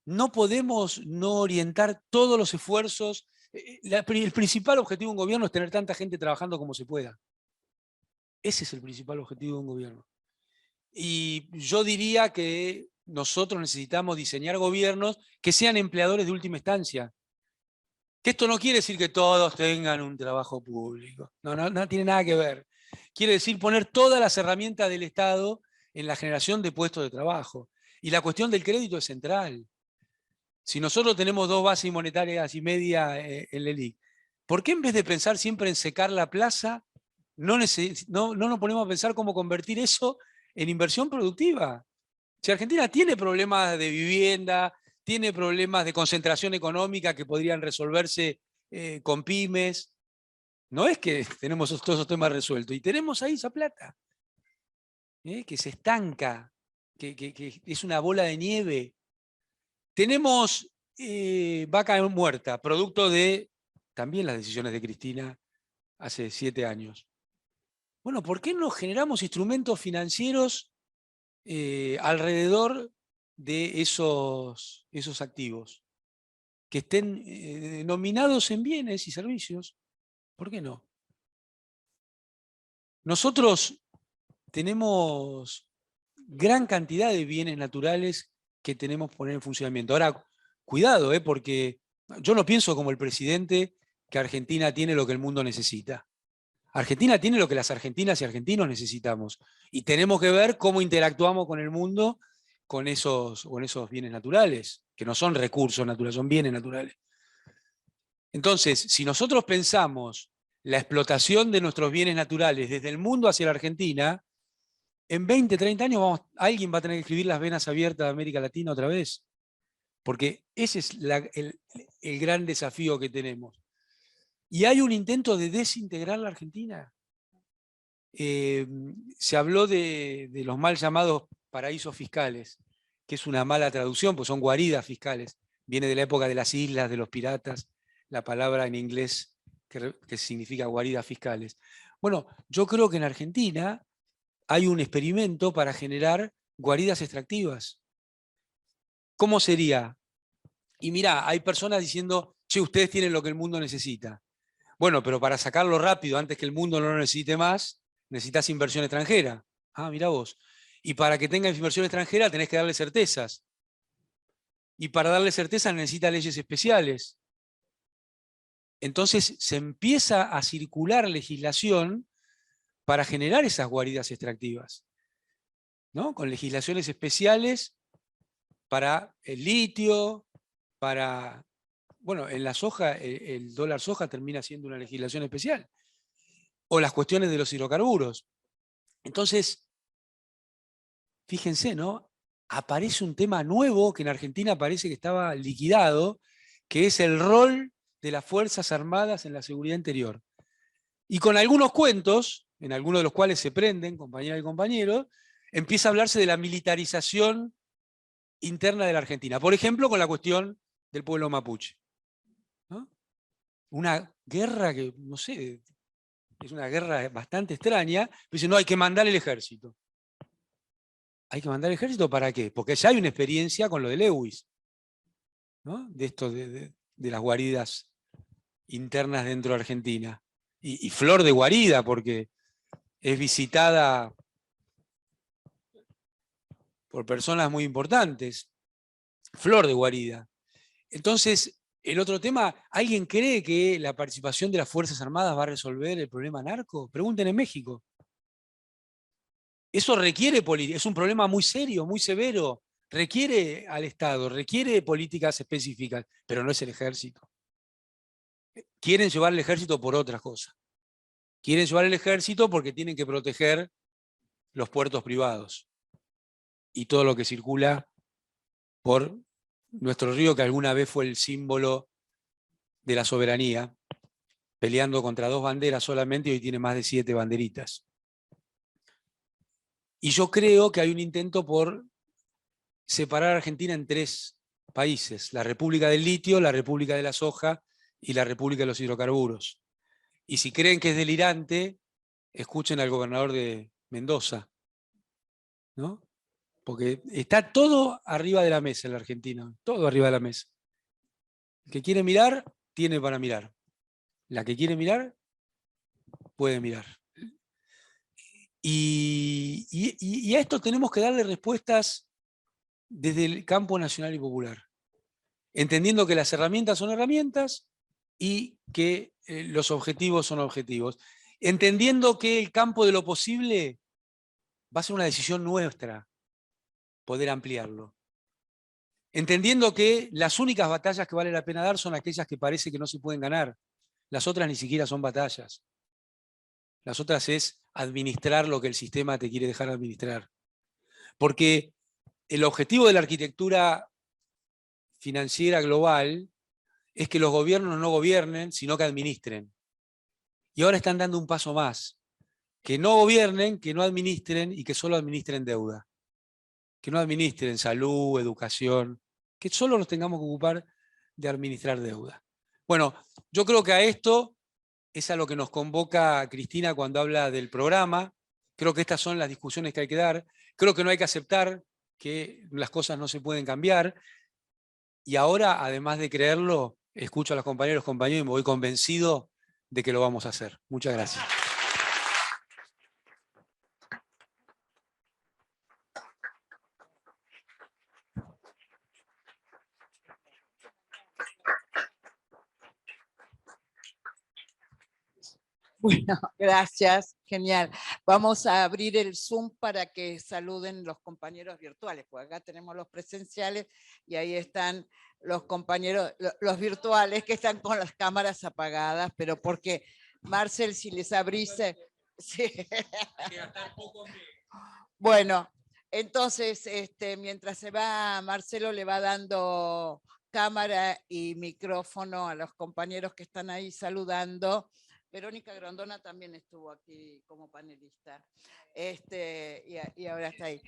no podemos no orientar todos los esfuerzos. El principal objetivo de un gobierno es tener tanta gente trabajando como se pueda. Ese es el principal objetivo de un gobierno. Y yo diría que nosotros necesitamos diseñar gobiernos que sean empleadores de última instancia. Que esto no quiere decir que todos tengan un trabajo público. No tiene nada que ver. Quiere decir poner todas las herramientas del Estado en la generación de puestos de trabajo. Y la cuestión del crédito es central. Si nosotros tenemos 2 bases monetarias y media en el ELIC, ¿por qué en vez de pensar siempre en secar la plaza, no nos ponemos a pensar cómo convertir eso en inversión productiva? Si Argentina tiene problemas de vivienda, tiene problemas de concentración económica que podrían resolverse con pymes, no es que tenemos todos esos temas resueltos, y tenemos ahí esa plata, que se estanca, que es una bola de nieve. Tenemos vaca muerta, producto de también las decisiones de Cristina hace 7 años. Bueno, ¿por qué no generamos instrumentos financieros alrededor de esos activos? Que estén nominados en bienes y servicios. ¿Por qué no? Nosotros tenemos gran cantidad de bienes naturales que tenemos que poner en funcionamiento. Ahora, cuidado, porque yo no pienso como el presidente que Argentina tiene lo que el mundo necesita. Argentina tiene lo que las argentinas y argentinos necesitamos. Y tenemos que ver cómo interactuamos con el mundo con esos bienes naturales, que no son recursos naturales, son bienes naturales. Entonces, si nosotros pensamos la explotación de nuestros bienes naturales desde el mundo hacia la Argentina, en 20, 30 años alguien va a tener que escribir Las venas abiertas de América Latina otra vez. Porque ese es el gran desafío que tenemos. Y hay un intento de desintegrar la Argentina. Se habló de los mal llamados paraísos fiscales, que es una mala traducción, pues son guaridas fiscales. Viene de la época de las islas, de los piratas, la palabra en inglés que significa guaridas fiscales. Bueno, yo creo que en Argentina hay un experimento para generar guaridas extractivas. ¿Cómo sería? Y mirá, hay personas diciendo, che, ustedes tienen lo que el mundo necesita. Bueno, pero para sacarlo rápido, antes que el mundo no lo necesite más, necesitas inversión extranjera. Ah, mirá vos. Y para que tenga inversión extranjera tenés que darle certezas. Y para darle certezas necesita leyes especiales. Entonces se empieza a circular legislación para generar esas guaridas extractivas, ¿no? Con legislaciones especiales para el litio, para... Bueno, en la soja, el dólar soja termina siendo una legislación especial. O las cuestiones de los hidrocarburos. Entonces, fíjense, ¿no? Aparece un tema nuevo que en Argentina parece que estaba liquidado, que es el rol de las Fuerzas Armadas en la seguridad interior. Y con algunos cuentos, en algunos de los cuales se prenden, compañeras y compañeros, empieza a hablarse de la militarización interna de la Argentina. Por ejemplo, con la cuestión del pueblo mapuche, ¿no? Una guerra que, no sé, es una guerra bastante extraña, pero dicen, no, hay que mandar el ejército. ¿Hay que mandar el ejército para qué? Porque ya hay una experiencia con lo de Lewis, ¿no? De esto de las guaridas internas dentro de Argentina. Y flor de guarida, porque es visitada por personas muy importantes. Flor de guarida. Entonces, el otro tema, ¿alguien cree que la participación de las Fuerzas Armadas va a resolver el problema narco? Pregunten en México. Eso requiere política, es un problema muy serio, muy severo. Requiere al Estado, requiere políticas específicas, pero no es el ejército. Quieren llevar el ejército por otras cosas. Quieren llevar el ejército porque tienen que proteger los puertos privados y todo lo que circula por nuestro río, que alguna vez fue el símbolo de la soberanía, peleando contra 2 banderas solamente, y hoy tiene más de 7 banderitas. Y yo creo que hay un intento por separar a Argentina en 3 países: la República del Litio, la República de la Soja y la República de los Hidrocarburos. Y si creen que es delirante, escuchen al gobernador de Mendoza, ¿no? Porque está todo arriba de la mesa en la Argentina, todo arriba de la mesa. El que quiere mirar, tiene para mirar. La que quiere mirar, puede mirar. Y a esto tenemos que darle respuestas desde el campo nacional y popular, entendiendo que las herramientas son herramientas y que los objetivos son objetivos. Entendiendo que el campo de lo posible va a ser una decisión nuestra poder ampliarlo. Entendiendo que las únicas batallas que vale la pena dar son aquellas que parece que no se pueden ganar. Las otras ni siquiera son batallas. Las otras es administrar lo que el sistema te quiere dejar administrar. Porque el objetivo de la arquitectura financiera global es que los gobiernos no gobiernen, sino que administren. Y ahora están dando un paso más. Que no gobiernen, que no administren y que solo administren deuda. Que no administren salud, educación, que solo nos tengamos que ocupar de administrar deuda. Bueno, yo creo que a esto es a lo que nos convoca Cristina cuando habla del programa. Creo que estas son las discusiones que hay que dar. Creo que no hay que aceptar que las cosas no se pueden cambiar. Y ahora, además de creerlo, escucho a los compañeros y me voy convencido de que lo vamos a hacer. Muchas gracias. Bueno, gracias, genial. Vamos a abrir el Zoom para que saluden los compañeros virtuales, porque acá tenemos los presenciales y ahí están los compañeros, los virtuales que están con las cámaras apagadas, pero porque, Marcel, si les abrís... Sí. Bueno, entonces, mientras se va, Marcelo le va dando cámara y micrófono a los compañeros que están ahí saludando. Verónica Grondona también estuvo aquí como panelista, y ahora está ahí.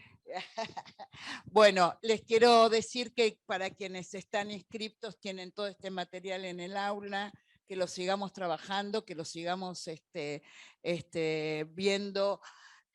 Bueno, les quiero decir que para quienes están inscriptos tienen todo este material en el aula, que lo sigamos trabajando, que lo sigamos viendo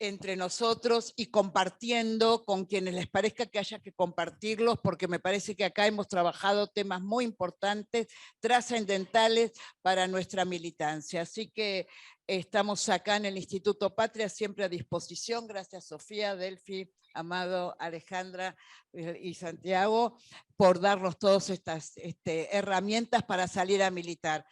entre nosotros y compartiendo con quienes les parezca que haya que compartirlos, porque me parece que acá hemos trabajado temas muy importantes, trascendentales para nuestra militancia. Así que estamos acá en el Instituto Patria siempre a disposición. Gracias Sofía, Delphi, Amado, Alejandra y Santiago por darnos todas estas herramientas para salir a militar.